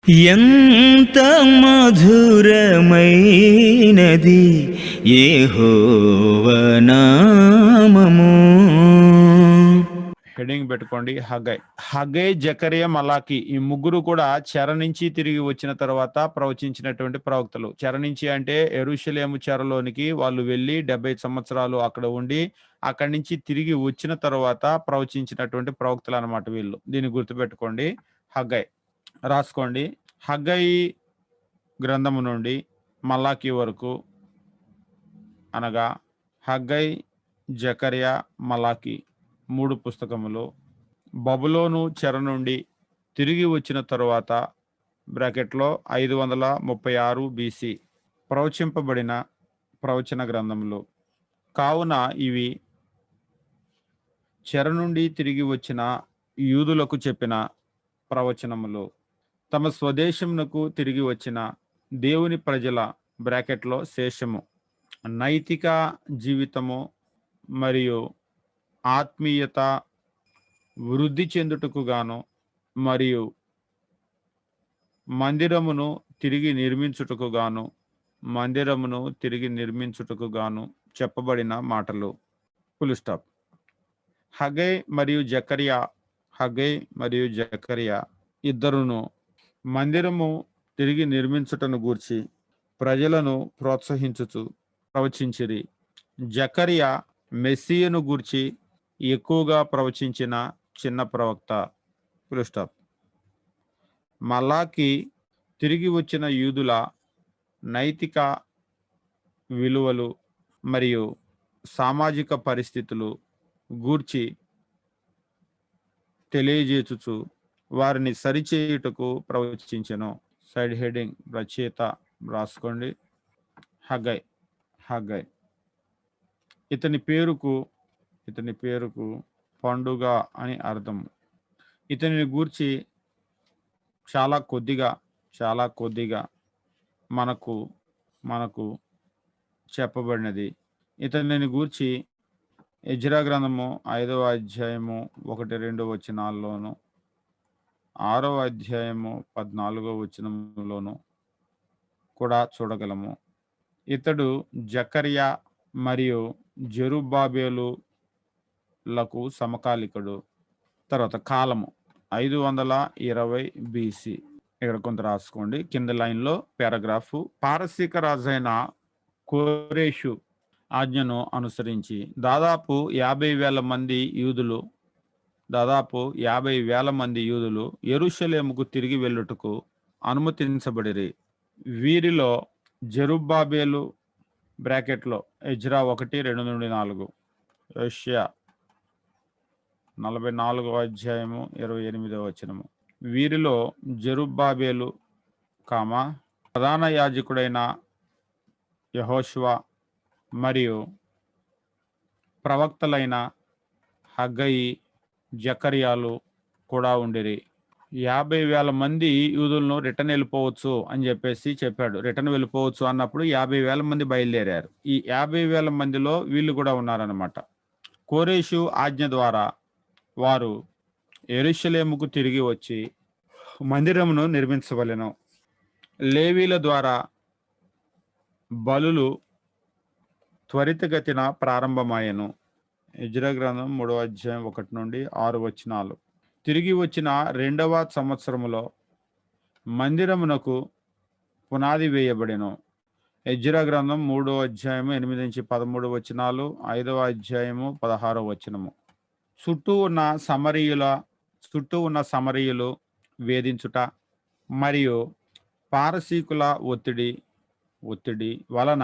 ఎంత మధురమైనది యెహోవా నామము. హెడింగ్ పెట్టుకోండి. హగై, జకరియా, మలాకి ఈ ముగ్గురు కూడా చెర నుంచి తిరిగి వచ్చిన తర్వాత ప్రవచించినటువంటి ప్రవక్తలు. చెర నుంచి అంటే యెరూషలేము చెరలోనికి వాళ్ళు వెళ్ళి 70 సంవత్సరాలు అక్కడ ఉండి అక్కడి నుంచి తిరిగి వచ్చిన తర్వాత ప్రవచించినటువంటి ప్రవక్తలు అన్నమాట వీళ్ళు. దీన్ని గుర్తుపెట్టుకోండి. హగ్గై రాసుకోండి. హగ్గై గ్రంథము నుండి మలాకి వరకు అనగా హగ్గై, జకరియా, మలాకి 3 పుస్తకములు బబులోను చెర నుండి తిరిగి వచ్చిన తరువాత బ్రాకెట్లో 536 BC ప్రవచింపబడిన ప్రవచన గ్రంథములు. కావున ఇవి చెర నుండి తిరిగి వచ్చిన యూదులకు చెప్పిన ప్రవచనములు. తమ స్వదేశమునకు తిరిగి వచ్చిన దేవుని ప్రజల బ్రాకెట్లో శేషము నైతిక జీవితము మరియు ఆత్మీయత వృద్ధి చెందుటకు గాను మరియు మందిరమును తిరిగి నిర్మించుటకు గాను చెప్పబడిన మాటలు. Full stop. హగ్గై మరియు జకరియా ఇద్దరును మందిరము తిరిగి నిర్మించుటను గూర్చి ప్రజలను ప్రోత్సహించుచు ప్రవచించిరి. జకరియా మెస్సియను గూర్చి ఎక్కువగా ప్రవచించిన చిన్న ప్రవక్త. Full stop. మలాకి తిరిగి వచ్చిన యూదుల నైతిక విలువలు మరియు సామాజిక పరిస్థితులు గూర్చి తెలియజేచుచు వారిని సరిచేయుటకు ప్రవచించెను. సైడ్ హెడింగ్ రచయిత రాసుకోండి. హగ్గై ఇతని పేరుకు పండుగ అని అర్థం. ఇతనిని గూర్చి చాలా కొద్దిగా మనకు చెప్పబడినది. ఇతనిని గూర్చి ఎజ్రా గ్రంథము 5వ అధ్యాయము 1-2 వచనాల్లోను 6వ అధ్యాయము 14వ వచనంలోను కూడా చూడగలము. ఇతడు జకరియా మరియు జెరుబ్బాబెలులకు సమకాలికుడు. తర్వాత కాలము 520 BC. ఇక్కడ కొంత రాసుకోండి. కింద లైన్లో పారాగ్రాఫ్. పారసీక రాజైన కోరేషు ఆజ్ఞను అనుసరించి దాదాపు 50,000 మంది యూదులు యెరూషలేముకు తిరిగి వెళ్ళుటకు అనుమతించబడిరి. వీరిలో జెరుబ్బాబెలు బ్రాకెట్లో ఎజ్రా 1:2-4, యోషియా 44వ అధ్యాయము 28వ వచనము. వీరిలో జెరుబ్బాబెలు ప్రధాన యాజకుడైన యెహోషువ మరియు ప్రవక్తలైన హగ్గై, జకరియాలు కూడా ఉండిరి. 50,000 మంది యూదులను రిటర్న్ వెళ్ళిపోవచ్చు అని చెప్పాడు. రిటర్న్ వెళ్ళిపోవచ్చు అన్నప్పుడు 50,000 మంది బయలుదేరారు. ఈ 50,000 మందిలో వీళ్ళు కూడా ఉన్నారన్నమాట. కోరేషు ఆజ్ఞ ద్వారా వారు యెరూషలేముకు తిరిగి వచ్చి మందిరమును నిర్మించవలెను. లేవీల ద్వారా బలులు త్వరితగతిన ప్రారంభమాయెను. ఎజ్రా గ్రంథం 3వ అధ్యాయం 1-6 వచనాలు. తిరిగి వచ్చిన 2వ సంవత్సరములో మందిరమునకు పునాది వేయబడెను. ఎజ్రా గ్రంథం 3వ అధ్యాయము 8-13 వచనాలు, 5వ అధ్యాయము 16వ వచనము. చుట్టూ ఉన్న సమరీయులు వేధించుట మరియు పారసీకుల ఒత్తిడి వలన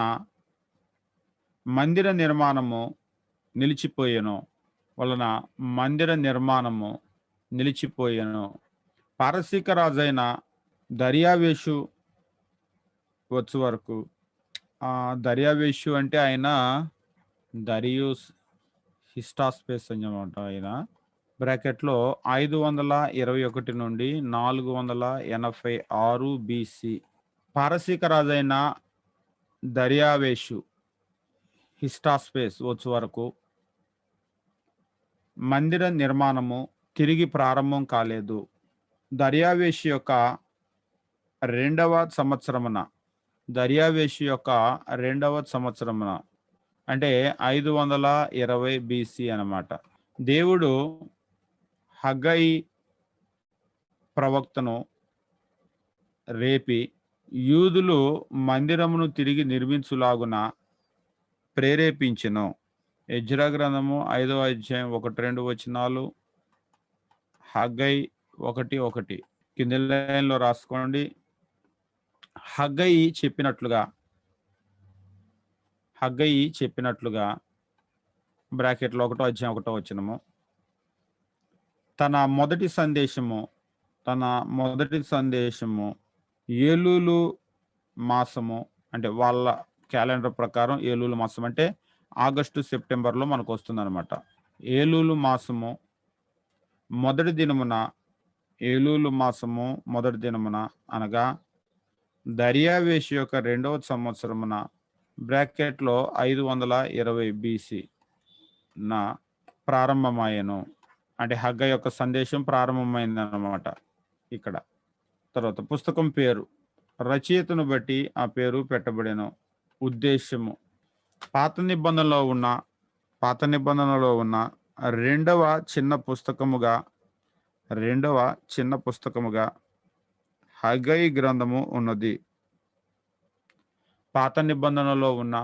మందిర నిర్మాణము నిలిచిపోయెను. పారసీక రాజైన దర్యావేషు వచ్చు వరకు, దర్యావేషు అంటే ఆయన దరియూస్ హిస్టాస్పేస్ అన్నమాట. ఆయన బ్రాకెట్లో 521-486 BC. పారసీక రాజైన దర్యావేషు హిస్టాస్పేస్ వచ్చు వరకు మందిర నిర్మాణము తిరిగి ప్రారంభం కాలేదు. దర్యావేషు యొక్క రెండవ సంవత్సరమున, దర్యావేషు యొక్క రెండవ సంవత్సరమున, అంటే 520 BC అన్నమాట. దేవుడు హగ్గయి ప్రవక్తను రేపి యూదులు మందిరమును తిరిగి నిర్మించులాగున ప్రేరేపించెను. ఎజ్రా గ్రంథము 5వ అధ్యాయం 1-2 వచనాలు, హగ్గయి 1:1. కింది లైన్‌లో రాసుకోండి. హగ్గయి చెప్పినట్లుగా బ్రాకెట్‌లో 1వ అధ్యాయం 1వ వచనము, తన మొదటి సందేశము ఏలూలు మాసము, అంటే వాళ్ళ క్యాలెండర్ ప్రకారం ఏలూలు మాసం అంటే ఆగస్టు సెప్టెంబర్లో మనకు వస్తుందన్నమాట. ఏలూలు మాసము మొదటి దినమున, ఏలూలు మాసము మొదటి దినమున అనగా దర్యావేషు యొక్క రెండవ సంవత్సరమున బ్రాకెట్లో 520 BC నా ప్రారంభమయ్యను. అంటే హగ్గ యొక్క సందేశం ప్రారంభమైందన్నమాట ఇక్కడ. తర్వాత పుస్తకం పేరు, రచయితను బట్టి ఆ పేరు పెట్టబడెను. ఉద్దేశము, పాత నిబంధనలో ఉన్న రెండవ చిన్న పుస్తకముగా హగ్గయి గ్రంథము ఉన్నది. పాత నిబంధనలో ఉన్న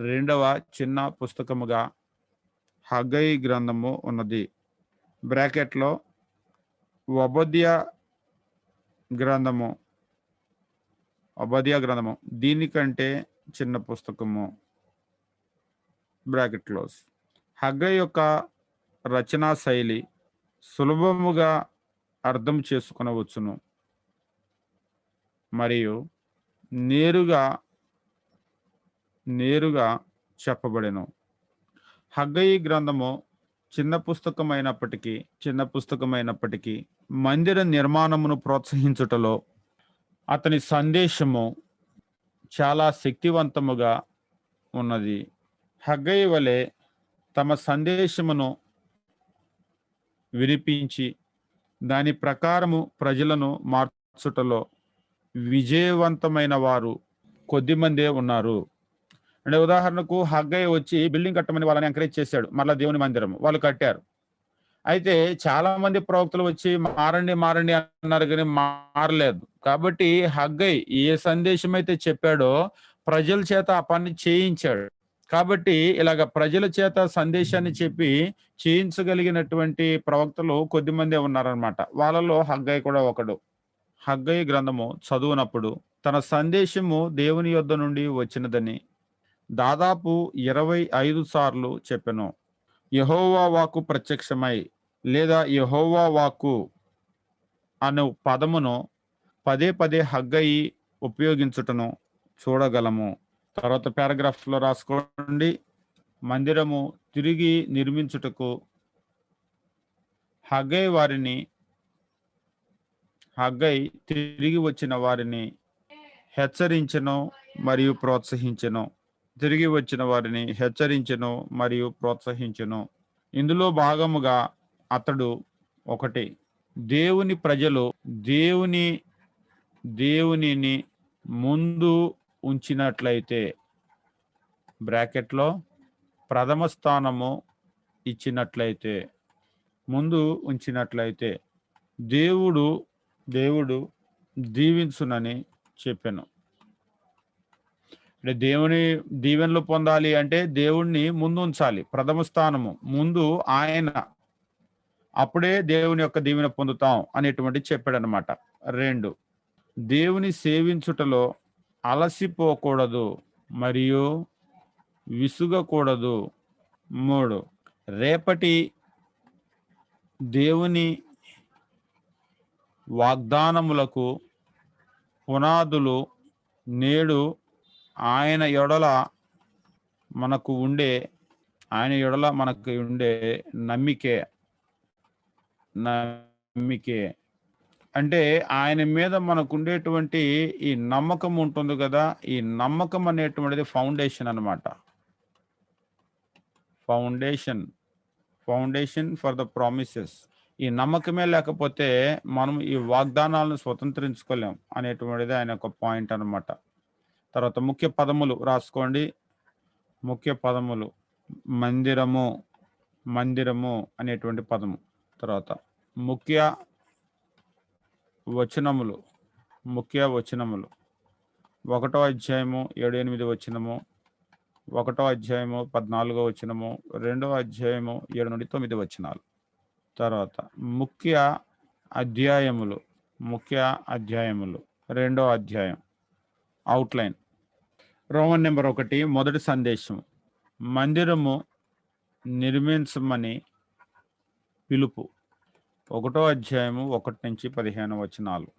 రెండవ చిన్న పుస్తకముగా హగ్గయి గ్రంథము ఉన్నది. బ్రాకెట్లో ఒబద్యా గ్రంథము దీనికంటే చిన్న పుస్తకము, బ్రాకెట్ క్లోజ్. హగ్గయి యొక్క రచనా శైలి సులభముగా అర్థం చేసుకొనవచ్చును మరియు నేరుగా చెప్పబడెను. హగ్గయి గ్రంథము చిన్న పుస్తకమైనప్పటికీ మందిర నిర్మాణమును ప్రోత్సహించుటలో అతని సందేశము చాలా శక్తివంతముగా ఉన్నది. హగ్గయి వలె తమ సందేశమును వినిపించి దాని ప్రకారము ప్రజలను మార్చుటలో విజయవంతమైన వారు కొద్దిమందే ఉన్నారు. అంటే ఉదాహరణకు హగ్గయి వచ్చి బిల్డింగ్ కట్టమని వాళ్ళని ఎంకరేజ్ చేశాడు. మళ్ళా దేవుని మందిరం వాళ్ళు కట్టారు. అయితే చాలా మంది ప్రవక్తలు వచ్చి మారండి అన్నారు, కానీ మారలేదు. కాబట్టి హగ్గయి ఏ సందేశం అయితే చెప్పాడో ప్రజల చేత ఆ పని చేయించాడు. కాబట్టి ఇలాగ ప్రజల చేత సందేశాన్ని చెప్పి చేయించగలిగినటువంటి ప్రవక్తలు కొద్దిమందే ఉన్నారనమాట. వాళ్ళలో హగ్గయి కూడా ఒకడు. హగ్గయి గ్రంథము చదువునప్పుడు తన సందేశము దేవుని యొద్ద నుండి వచ్చినదని దాదాపు 25 సార్లు చెప్పెను. యెహోవా వాక్కు ప్రత్యక్షమై లేదా యెహోవా వాక్కు అను పదమును పదే హగ్గయి ఉపయోగించుటను చూడగలము. తర్వాత పారాగ్రాఫ్లో రాసుకోండి. మందిరము తిరిగి నిర్మించుటకు హగ్గయి తిరిగి వచ్చిన వారిని హెచ్చరించెను మరియు ప్రోత్సహించెను. ఇందులో భాగముగా అతడు 1 దేవుని ప్రజలు దేవునిని ముందు ఉంచినట్లయితే, బ్రాకెట్లో ప్రథమ స్థానము ఇచ్చినట్లయితే, ముందు ఉంచినట్లయితే దేవుడు దీవించునని చెప్పెను. అంటే దేవుని దీవెనలు పొందాలి అంటే దేవుణ్ణి ముందు ఉంచాలి. ప్రథమ స్థానము ముందు ఆయన, అప్పుడే దేవుని యొక్క దీవెన పొందుతాం అనేటువంటి చెప్పాడు అనమాట. 2 దేవుని సేవించుటలో అలసిపోకూడదు మరియు విసుగకూడదు. 3 రేపటి దేవుని వాగ్దానములకు పునాదులు నేడు ఆయన యొడల మనకు ఉండే నమ్మికే. అంటే ఆయన మీద మనకు ఉండేటువంటి ఈ నమ్మకం ఉంటుంది కదా, ఈ నమ్మకం అనేటువంటిది ఫౌండేషన్ అన్నమాట. Foundation for the promises. ఈ నమ్మకమే లేకపోతే మనం ఈ వాగ్దానాలను స్వతంత్రించుకోలేం అనేటువంటిది ఆయన ఒక పాయింట్ అన్నమాట. తర్వాత ముఖ్య పదములు రాసుకోండి. ముఖ్య పదములు మందిరము, మందిరము అనేటువంటి పదము. తర్వాత ముఖ్య వచనములు, ముఖ్య వచనములు 1వ అధ్యాయము 7-8 వచనము, 1వ అధ్యాయము 14వ వచనము, 2వ అధ్యాయము 7-9 వచనాలు. తర్వాత ముఖ్య అధ్యాయములు, ముఖ్య అధ్యాయములు 2వ అధ్యాయం అవుట్లైన్. రోమన్ నెంబర్ 1 మొదటి సందేశం, మందిరము నిర్మించమని పిలుపు. 1వ అధ్యాయము 1-15 వచనాలు.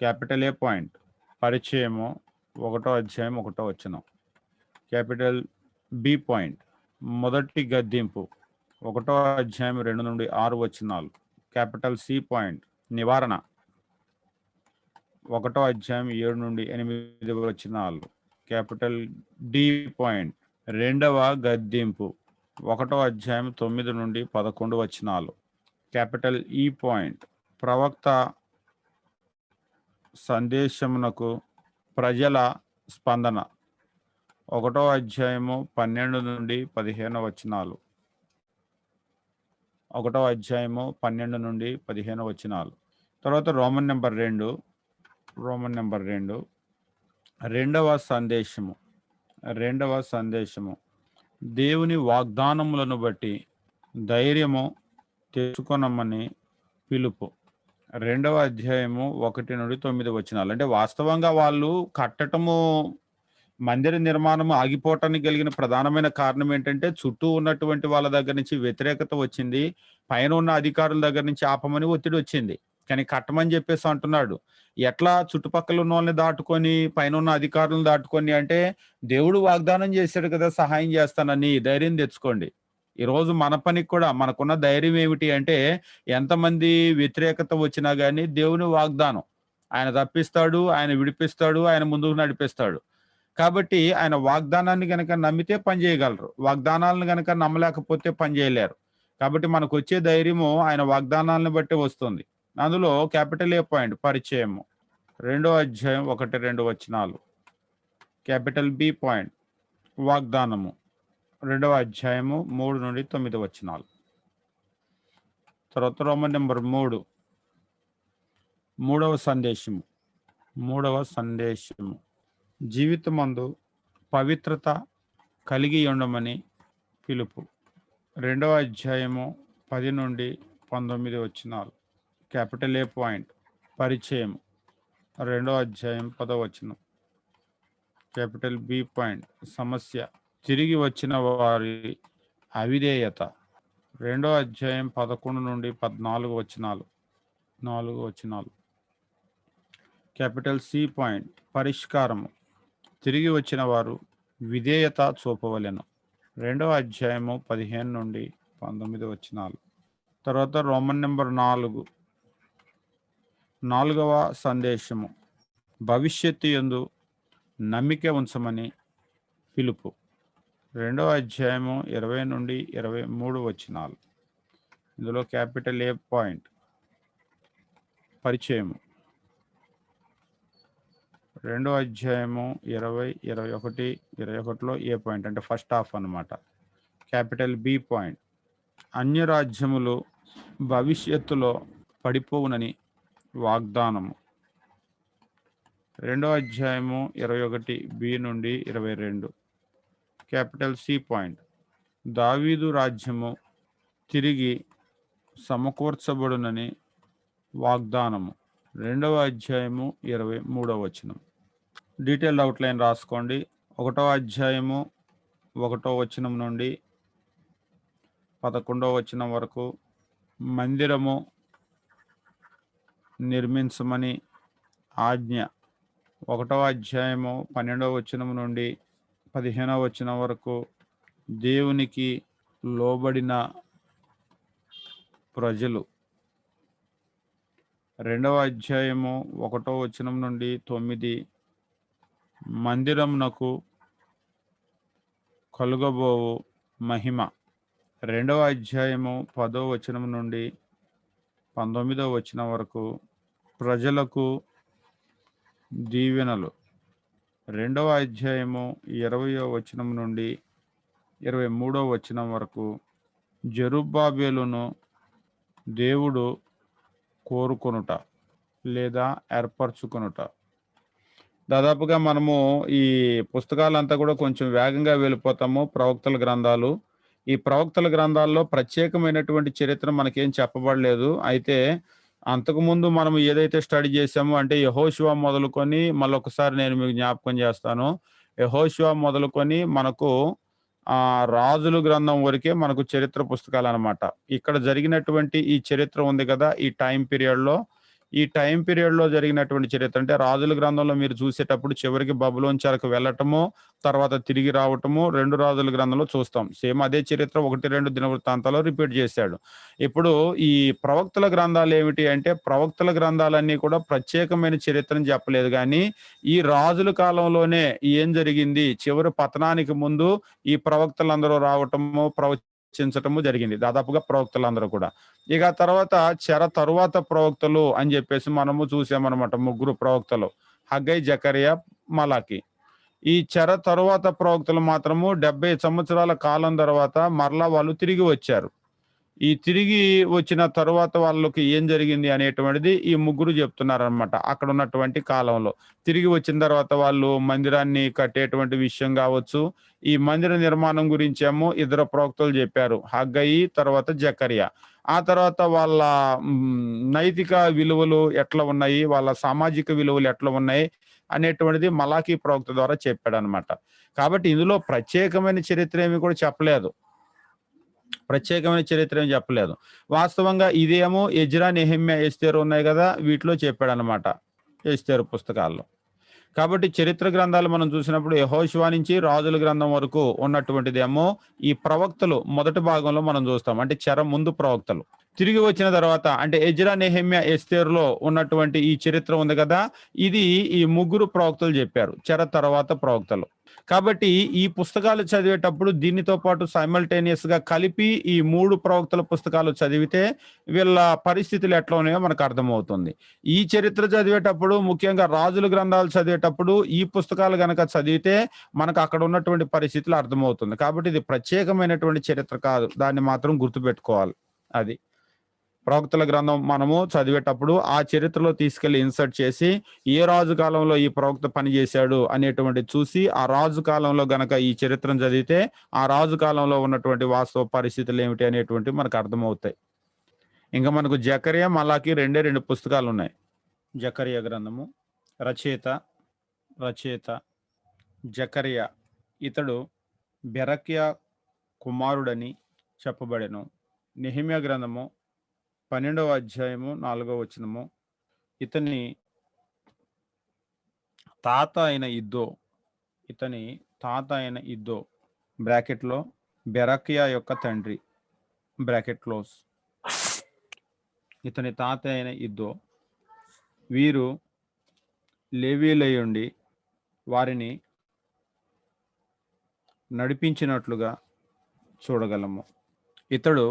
క్యాపిటల్ ఏ పాయింట్ పరిచయము 1వ అధ్యాయం 1వ వచనం. క్యాపిటల్ బి పాయింట్ మొదటి గద్దింపు 1వ అధ్యాయం 2-6 వచనాలు. క్యాపిటల్ సి పాయింట్ నివారణ 1వ అధ్యాయం 7-8 వచనాలు. క్యాపిటల్ డి పాయింట్ రెండవ గద్దింపు 1వ అధ్యాయం 9-11 వచనాలు. క్యాపిటల్ ఈ పాయింట్ ప్రవక్త సందేశమునకు ప్రజల స్పందన 1వ అధ్యాయము 12-15 వచనాలు. 1వ అధ్యాయము 12-15 వచనాలు. తర్వాత రోమన్ నెంబర్ 2, రోమన్ నెంబర్ 2 రెండవ సందేశము, రెండవ సందేశము దేవుని వాగ్దానములను బట్టి ధైర్యము తెచ్చుకొనమని పిలుపు. 2వ అధ్యాయము 1-9 వచనాలు. అంటే వాస్తవంగా వాళ్ళు కట్టటము, మందిర నిర్మాణము ఆగిపోవటానికి కలిగిన ప్రధానమైన కారణం ఏంటంటే చుట్టూ ఉన్నటువంటి వాళ్ళ దగ్గర నుంచి వ్యతిరేకత వచ్చింది. పైన ఉన్న అధికారుల దగ్గర నుంచి ఆపమని ఒత్తిడి వచ్చింది. కానీ కట్టమని చెప్పేసి అంటున్నాడు. ఎట్లా చుట్టుపక్కల ఉన్న వాళ్ళని దాటుకొని పైన ఉన్న అధికారులను దాటుకొని అంటే దేవుడు వాగ్దానం చేశాడు కదా సహాయం చేస్తానని, ధైర్యం తెచ్చుకోండి. ఈరోజు మన పనికి కూడా మనకున్న ధైర్యం ఏమిటి అంటే ఎంతమంది వ్యతిరేకత వచ్చినా కానీ దేవుని వాగ్దానం ఆయన తప్పిస్తాడు, ఆయన విడిపిస్తాడు, ఆయన ముందుకు నడిపిస్తాడు. కాబట్టి ఆయన వాగ్దానాన్ని గనక నమ్మితే పని చేయగలరు, వాగ్దానాలను గనక నమ్మలేకపోతే పని చేయలేరు. కాబట్టి మనకు వచ్చే ధైర్యము ఆయన వాగ్దానాలను బట్టి వస్తుంది. అందులో క్యాపిటల్ ఏ పాయింట్ పరిచయము 2వ అధ్యాయం 1-2 వచనాలు. క్యాపిటల్ బి పాయింట్ వాగ్దానము 2వ అధ్యాయము 3-9 వచనాలు. తర్వాత రోమన్ నెంబర్ 3 మూడవ సందేశము, మూడవ సందేశము జీవితమందు పవిత్రత కలిగి ఉండమని పిలుపు. 2వ అధ్యాయము 10-19 వచనాలు. క్యాపిటల్ ఏ పాయింట్ పరిచయం 2వ అధ్యాయం 10వ వచనం. క్యాపిటల్ బి పాయింట్ సమస్య తిరిగి వచ్చిన వారి అవిధేయత 2వ అధ్యాయం 11-14 వచనాలు, 4 వచనాలు. క్యాపిటల్ సి పాయింట్ పరిష్కారము తిరిగి వచ్చిన వారు విధేయత చూపవలెను 2వ అధ్యాయము 15-19 వచనాలు. తర్వాత రోమన్ నెంబర్ 4 4వ సందేశము భవిష్యత్తు యందు నమ్మిక ఉంచమని పిలుపు. 2వ అధ్యాయము 20-23 వచనాలు. ఇందులో క్యాపిటల్ ఏ పాయింట్ పరిచయము 2వ అధ్యాయము 20-21 ఏ పాయింట్ అంటే ఫస్ట్ హాఫ్ అన్నమాట. క్యాపిటల్ బి పాయింట్ అన్య రాజ్యములు భవిష్యత్తులో పడిపోవునని వాగ్దానము 2వ అధ్యాయము 21b-22. క్యాపిటల్ సి పాయింట్ దావీదు రాజ్యము తిరిగి సమకూర్చబడునని వాగ్దానము 2వ అధ్యాయము 23వ వచనం. డీటెయిల్ అవుట్లైన్ రాసుకోండి. 1వ అధ్యాయము 1వ వచనం నుండి 11వ వచనం వరకు మందిరము నిర్మించమని ఆజ్ఞ. 1వ అధ్యాయము 12వ వచనం నుండి 15వ వచనం వరకు దేవునికి లోబడిన ప్రజలు. 2వ అధ్యాయము 1వ వచనం నుండి 9 మందిరమునకు కలుగబోవు మహిమ. రెండవ అధ్యాయము 10వ వచనం నుండి 19వ వచనం వరకు ప్రజలకు దీవెనలు. రెండవ అధ్యాయము 20వ వచనం నుండి 23వ వచనం వరకు జెరుబ్బాబెలును దేవుడు కోరుకొనుట లేదా ఏర్పరచుకొనుట. దాదాపుగా మనము ఈ పుస్తకాలంతా కూడా కొంచెం వేగంగా వెళ్ళిపోతాము. ప్రవక్తల గ్రంథాలు. ఈ ప్రవక్తల గ్రంథాల్లో ప్రత్యేకమైనటువంటి చరిత్ర మనకేం చెప్పబడలేదు. అయితే అంతకుముందు మనం ఏదైతే స్టడీ చేసామో అంటే యెహోషువ మొదలుకొని మళ్ళొకసారి నేను మీకు జ్ఞాపకం చేస్తాను. యెహోషువ మొదలుకొని మనకు రాజుల గ్రంథం వరకే మనకు చరిత్ర పుస్తకాలనమాట. ఇక్కడ జరిగినటువంటి ఈ చరిత్ర ఉంది కదా! ఈ టైం పీరియడ్‌లో జరిగినటువంటి చరిత్ర అంటే రాజుల గ్రంథంలో మీరు చూసేటప్పుడు చివరికి బబులోను చెరకు వెళ్ళటము, తర్వాత తిరిగి రావటము 2 రాజుల గ్రంథంలో చూస్తాం. సేమ్ అదే చరిత్ర 1, 2 దినవృత్తాంతాల్లో రిపీట్ చేశాడు. ఇప్పుడు ఈ ప్రవక్తల గ్రంథాలు ఏమిటి అంటే ప్రవక్తల గ్రంథాలన్నీ కూడా ప్రత్యేకమైన చరిత్రని చెప్పలేదు గానీ, ఈ రాజుల కాలంలోనే ఏం జరిగింది, చివరి పతనానికి ముందు ఈ ప్రవక్తలందరూ రావటము, ప్రవచించటము జరిగింది. దాదాపుగా ప్రవక్తలందరూ కూడా. ఇక తర్వాత తరువాత ప్రవక్తలు అని చెప్పేసి మనము చూసామన్నమాట. 3 ప్రవక్తలు. హగ్గై, జకర్యా, మలాకి. ఈ తరువాత ప్రవక్తలు మాత్రము 70 సంవత్సరాల కాలం తర్వాత మరలా వాళ్ళు తిరిగి వచ్చారు. ఈ తిరిగి వచ్చిన తరువాత వాళ్ళకి ఏం జరిగింది అనేటువంటిది ఈ 3 చెప్తున్నారనమాట. అక్కడ ఉన్నటువంటి కాలంలో. తిరిగి వచ్చిన తర్వాత వాళ్ళు మందిరాన్ని కట్టేటువంటి విషయం కావచ్చు. ఈ మందిర నిర్మాణం గురించేమో 2 ప్రవక్తలు చెప్పారు. హగ్గయి, తర్వాత జకర్యా. ఆ తర్వాత వాళ్ళ నైతిక విలువలు ఎట్లా ఉన్నాయి, వాళ్ళ సామాజిక విలువలు ఎట్లా ఉన్నాయి అనేటువంటిది మలాకీ ప్రవక్త ద్వారా చెప్పాడనమాట. కాబట్టి ఇందులో ప్రత్యేకమైన చరిత్ర ఏమి కూడా చెప్పలేదు. వాస్తవంగా ఇదేమో ఎజ్రా, నెహెమ్యా, ఎస్తేరు ఉన్నాయి కదా! వీటిలో చెప్పాడనమాట. ఎస్తేరు పుస్తకాల్లో. కాబట్టి చరిత్ర గ్రంథాలు మనం చూసినప్పుడు యెహోషువ నుంచి రాజుల గ్రంథం వరకు ఉన్నటువంటిదేమో ఈ ప్రవక్తలు మొదటి భాగంలో మనం చూస్తాం. అంటే ముందు ప్రవక్తలు. తిరిగి వచ్చిన తర్వాత అంటే ఎజ్రా, నెహెమ్యా, ఎస్తేరులో ఉన్నటువంటి ఈ చరిత్ర ఉంది కదా! ఇది ఈ 3 ప్రవక్తలు చెప్పారు. తర్వాత ప్రవక్తలు. కాబట్టి ఈ పుస్తకాలు చదివేటప్పుడు దీనితో పాటు సైమల్టేనియస్ గా కలిపి ఈ 3 ప్రవక్తల పుస్తకాలు చదివితే వీళ్ళ పరిస్థితులు ఎట్లా ఉన్నాయో మనకు అర్థమవుతుంది. ఈ చరిత్ర చదివేటప్పుడు ముఖ్యంగా రాజుల గ్రంథాలు చదివేటప్పుడు ఈ పుస్తకాలు గనక చదివితే మనకు అక్కడ ఉన్నటువంటి పరిస్థితులు అర్థమవుతుంది. కాబట్టి ఇది ప్రత్యేకమైనటువంటి చరిత్ర కాదు. దాన్ని మాత్రం గుర్తుపెట్టుకోవాలి. అది ప్రవక్తల గ్రంథం మనము చదివేటప్పుడు ఆ చరిత్రలో తీసుకెళ్లి ఇన్సర్ట్ చేసి ఏ రాజు కాలంలో ఈ ప్రవక్త పనిచేశాడు అనేటువంటి చూసి ఆ రాజు కాలంలో గనక ఈ చరిత్రను చదివితే ఆ రాజు కాలంలో ఉన్నటువంటి వాస్తవ పరిస్థితులు ఏమిటి అనేటువంటి మనకు అర్థమవుతాయి. ఇంకా మనకు జకర్యా, మలాకి 2 పుస్తకాలు ఉన్నాయి. జకర్యా గ్రంథము రచయిత జకర్యా. ఇతడు బెరక్యా కుమారుడని చెప్పబడెను. నెహెమ్యా గ్రంథము 12వ అధ్యాయము 4వ వచనము. ఇతని తాత అయిన ఇద్దో బ్రాకెట్లో బెరక్యా యొక్క తండ్రి బ్రాకెట్ క్లోజ్. ఇతని తాత అయిన ఇద్దో. వీరు లేవీయులయుండి వారిని నడిపించినట్లుగా చూడగలము. ఇతడు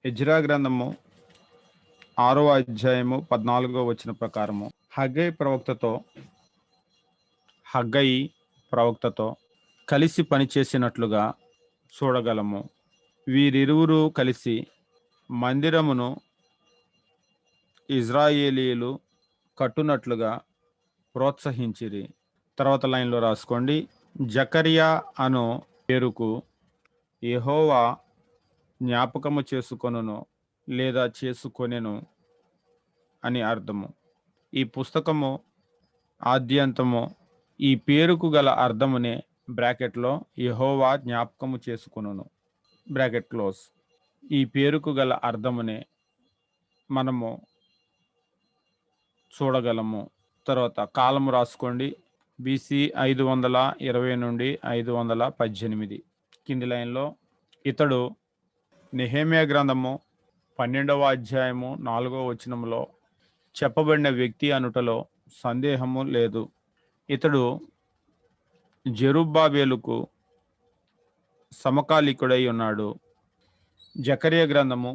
ఎజ్రా గ్రంథము 6వ అధ్యాయము 14వ వచనం ప్రకారము హగ్గయి ప్రవక్తతో కలిసి పనిచేసినట్లుగా చూడగలము. వీరిరువురు కలిసి మందిరమును ఇజ్రాయేలీయులు కట్టునట్లుగా ప్రోత్సహించిరి. తర్వాత లైన్లో రాసుకోండి. జకర్యా అను పేరుకు యెహోవా జ్ఞాపకము చేసుకొనును లేదా చేసుకొనెను అని అర్థము. ఈ పుస్తకము ఆద్యంతము ఈ పేరుకు గల అర్థమునే బ్రాకెట్లో యెహోవా జ్ఞాపకము చేసుకొనును బ్రాకెట్ క్లోజ్. ఈ పేరుకు గల అర్థమునే మనము చూడగలము. తర్వాత కాలము రాసుకోండి. బీసీ 520 నుండి 518. కింది లైన్లో ఇతడు నెహెమ్యా గ్రంథము 12వ అధ్యాయము 4వ వచనంలో చెప్పబడిన వ్యక్తి అనుటలో సందేహము లేదు. ఇతడు జెరుబ్బాబెలుకు సమకాలికుడై ఉన్నాడు. జకర్యా గ్రంథము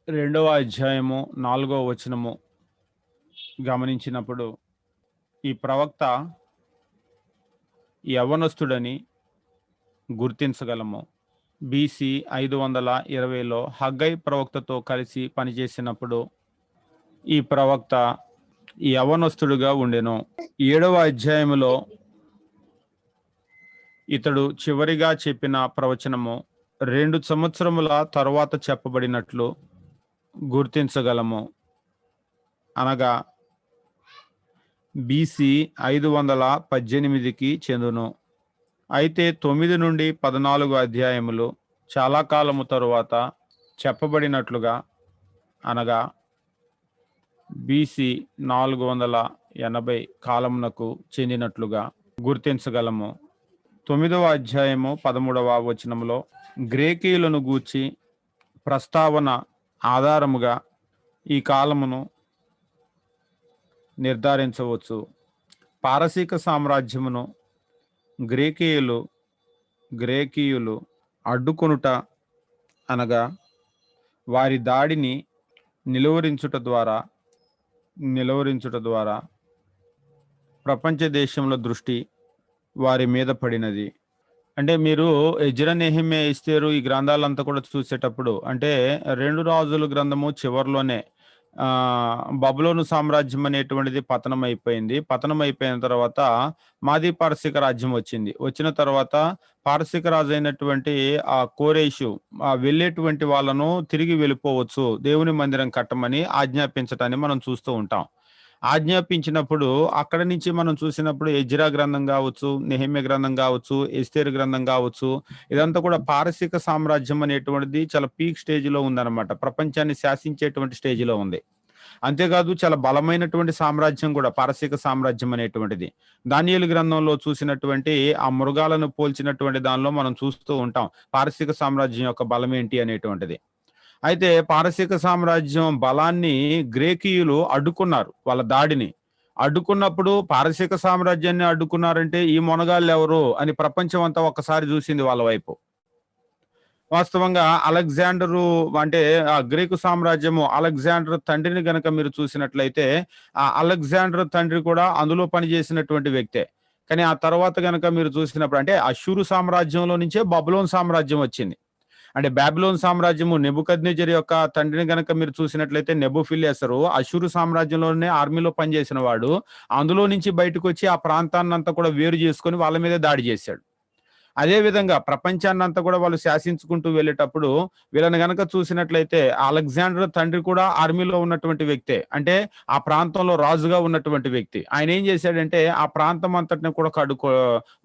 2వ అధ్యాయము 4వ వచనము గమనించినప్పుడు ఈ ప్రవక్త యవనస్తుడని గుర్తించగలము. BC 520లో హగ్గై ప్రవక్తతో కలిసి పనిచేసినప్పుడు ఈ ప్రవక్త యవనస్తుడుగా ఉండెను. 7వ అధ్యాయములో ఇతడు చివరిగా చెప్పిన ప్రవచనము 2 సంవత్సరముల తరువాత చెప్పబడినట్లు గుర్తించగలము. అనగా BC 518కి చెందును. అయితే 9 నుండి 14 అధ్యాయములు చాలా కాలము తరువాత చెప్పబడినట్లుగా, అనగా BC 480 కాలమునకు చెందినట్లుగా గుర్తించగలము. 9వ అధ్యాయము 13వ వచనములో గ్రేకీయులను గూర్చి ప్రస్తావన ఆధారముగా ఈ కాలమును నిర్ధారించవచ్చు. పారసీక సామ్రాజ్యమును గ్రేకీయులు అడ్డుకొనుట, అనగా వారి దాడిని నిలువరించుట ద్వారా ప్రపంచ దేశంలో దృష్టి వారి మీద పడినది. అంటే మీరు ఎజ్రా, నెహెమ్యా, ఎస్తేరు ఈ గ్రంథాలంతా కూడా చూసేటప్పుడు, అంటే 2 రాజుల గ్రంథము చివరిలోనే బబులోను సామ్రాజ్యం అనేటువంటిది పతనం అయిపోయింది. పతనం అయిపోయిన తర్వాత మాది పారసీక రాజ్యం వచ్చింది. వచ్చిన తర్వాత పారసీక రాజు అయినటువంటి ఆ కోరేషు వెళ్ళేటువంటి వాళ్ళను తిరిగి వెళ్ళిపోవచ్చు, దేవుని మందిరం కట్టమని ఆజ్ఞాపించటాన్ని మనం చూస్తూ ఉంటాం. ఆజ్ఞాపించినప్పుడు అక్కడ నుంచి మనం చూసినప్పుడు ఎజ్రా గ్రంథం కావచ్చు, నెహెమ్యా గ్రంథం కావచ్చు, ఎస్తేరు గ్రంథం కావచ్చు, ఇదంతా కూడా పారసీక సామ్రాజ్యం అనేటువంటిది చాలా పీక్ స్టేజ్లో ఉందన్నమాట. ప్రపంచాన్ని శాసించేటువంటి స్టేజ్లో ఉంది. అంతేకాదు చాలా బలమైనటువంటి సామ్రాజ్యం కూడా పారసీక సామ్రాజ్యం అనేటువంటిది. దానియేలు గ్రంథంలో చూసినటువంటి ఆ మృగాలను పోల్చినటువంటి దానిలో మనం చూస్తూ ఉంటాం పారసీక సామ్రాజ్యం యొక్క బలం ఏంటి అనేటువంటిది. అయితే పారసీక సామ్రాజ్యం బలాన్ని గ్రేకీయులు అడ్డుకున్నారు. వాళ్ళ దాడిని అడ్డుకున్నప్పుడు పారసీక సామ్రాజ్యాన్ని అడ్డుకున్నారంటే ఈ మొనగాళ్ళు ఎవరు అని ప్రపంచం అంతా ఒక్కసారి చూసింది వాళ్ళ వైపు. వాస్తవంగా అలెగ్జాండరు అంటే ఆ గ్రీకు సామ్రాజ్యము అలెగ్జాండర్ తండ్రిని గనక మీరు చూసినట్లయితే ఆ అలెగ్జాండర్ తండ్రి కూడా అందులో పనిచేసినటువంటి వ్యక్తే. కానీ ఆ తర్వాత గనక మీరు చూసినప్పుడు అంటే అష్షూరు సామ్రాజ్యంలో నుంచే బబులోన్ సామ్రాజ్యం వచ్చింది. అంటే బాబిలోన్ సామ్రాజ్యము నెబుకద్నెజర్ యొక్క తండ్రిని గనక మీరు చూసినట్లయితే నెబుఫిల్నేసరు అష్షూరు సామ్రాజ్యంలోనే ఆర్మీలో పనిచేసిన వాడు. అందులో నుంచి బయటకు వచ్చి ఆ ప్రాంతాన్నంతా కూడా వేరు చేసుకొని వాళ్ళ మీద దాడి చేశాడు. అదే విధంగా ప్రపంచాన్నంతా కూడా వాళ్ళు శాసించుకుంటూ వెళ్ళేటప్పుడు వీళ్ళని గనక చూసినట్లయితే అలెగ్జాండర్ తండ్రి కూడా ఆర్మీలో ఉన్నటువంటి వ్యక్తే. అంటే ఆ ప్రాంతంలో రాజుగా ఉన్నటువంటి వ్యక్తి. ఆయన ఏం చేశాడంటే ఆ ప్రాంతం అంతటిని కూడా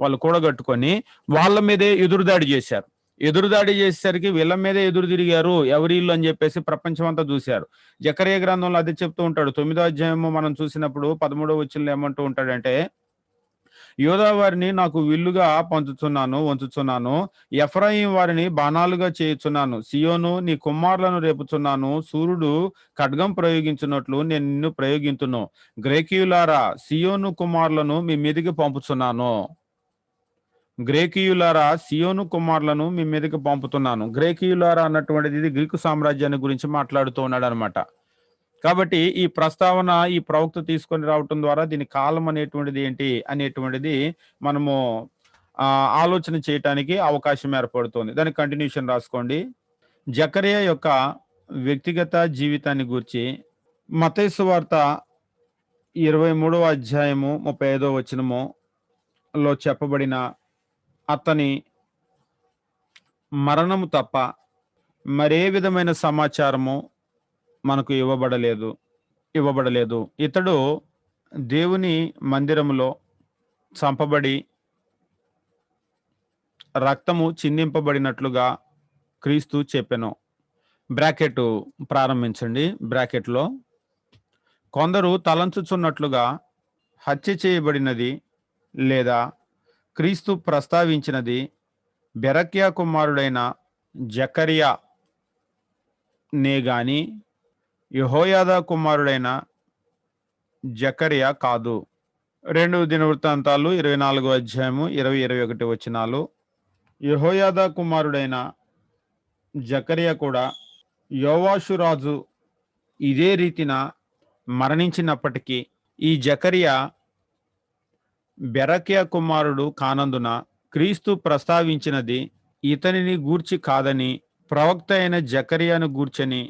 వాళ్ళు కూడగట్టుకొని వాళ్ళ మీదే ఎదురుదాడి చేశారు. ఎదురుదాడి చేసేసరికి వీళ్ళ మీదే ఎదురు తిరిగారు, ఎవరి ఇల్లు అని చెప్పేసి ప్రపంచం అంతా చూశారు. జకర్యా గ్రంథంలో అదే చెప్తూ ఉంటాడు. 9వ అధ్యాయము మనం చూసినప్పుడు 13వ వచనంలో ఏమంటూ ఉంటాడంటే, యోధా వారిని నాకు విల్లుగా వంచుచున్నాను, ఎఫ్రాయిం వారిని బాణాలుగా చేయుచున్నాను. సియోను నీ కుమారులను రేపుచున్నాను, సూర్యుడు ఖడ్గం ప్రయోగించున్నట్లు నేను నిన్ను ప్రయోగించును. గ్రేకీయులారా, సియోను కుమారులను మీ మీదికి పంపుతున్నాను. సియోను కుమారులను మీ మీదకి పంపుతున్నాను. గ్రేకీయులారా అన్నటువంటిది ఇది గ్రీకు సామ్రాజ్యాన్ని గురించి మాట్లాడుతూ ఉన్నాడు అనమాట. కాబట్టి ఈ ప్రస్తావన ఈ ప్రవక్త తీసుకొని రావటం ద్వారా దీని కాలం అనేటువంటిది ఏంటి అనేటువంటిది మనము ఆలోచన చేయటానికి అవకాశం ఏర్పడుతుంది. దానికి కంటిన్యూషన్ రాసుకోండి. జకర్యా యొక్క వ్యక్తిగత జీవితాన్ని గురించి మత్తయి సువార్త 23వ అధ్యాయము 35వ వచనములో చెప్పబడిన అతని మరణము తప్ప మరే విధమైన సమాచారము మనకు ఇవ్వబడలేదు. ఇతడు దేవుని మందిరములో చంపబడి రక్తము చిందింపబడినట్లుగా క్రీస్తు చెప్పెను. బ్రాకెట్ ప్రారంభించండి. బ్రాకెట్లో కొందరు తలంచుచున్నట్లుగా హత్య చేయబడినది లేదా క్రీస్తు ప్రస్తావించినది బెరక్యా కుమారుడైన జకర్యా నే గాని యెహోయాదా కుమారుడైన జకర్యా కాదు. 2 దినవృత్తాంతాలు 24వ అధ్యాయము 20-21 వచనాలు. యెహోయాదా కుమారుడైన జకరియా కూడా యోవాషు రాజు ఇదే రీతిన మరణించినప్పటికీ ఈ జకరియా బెరక్యా కుమారుడు కానందున క్రీస్తు ప్రస్తావించినది ఇతనిని గూర్చి కాదని ప్రవక్త అయిన జకరియాను గూర్చని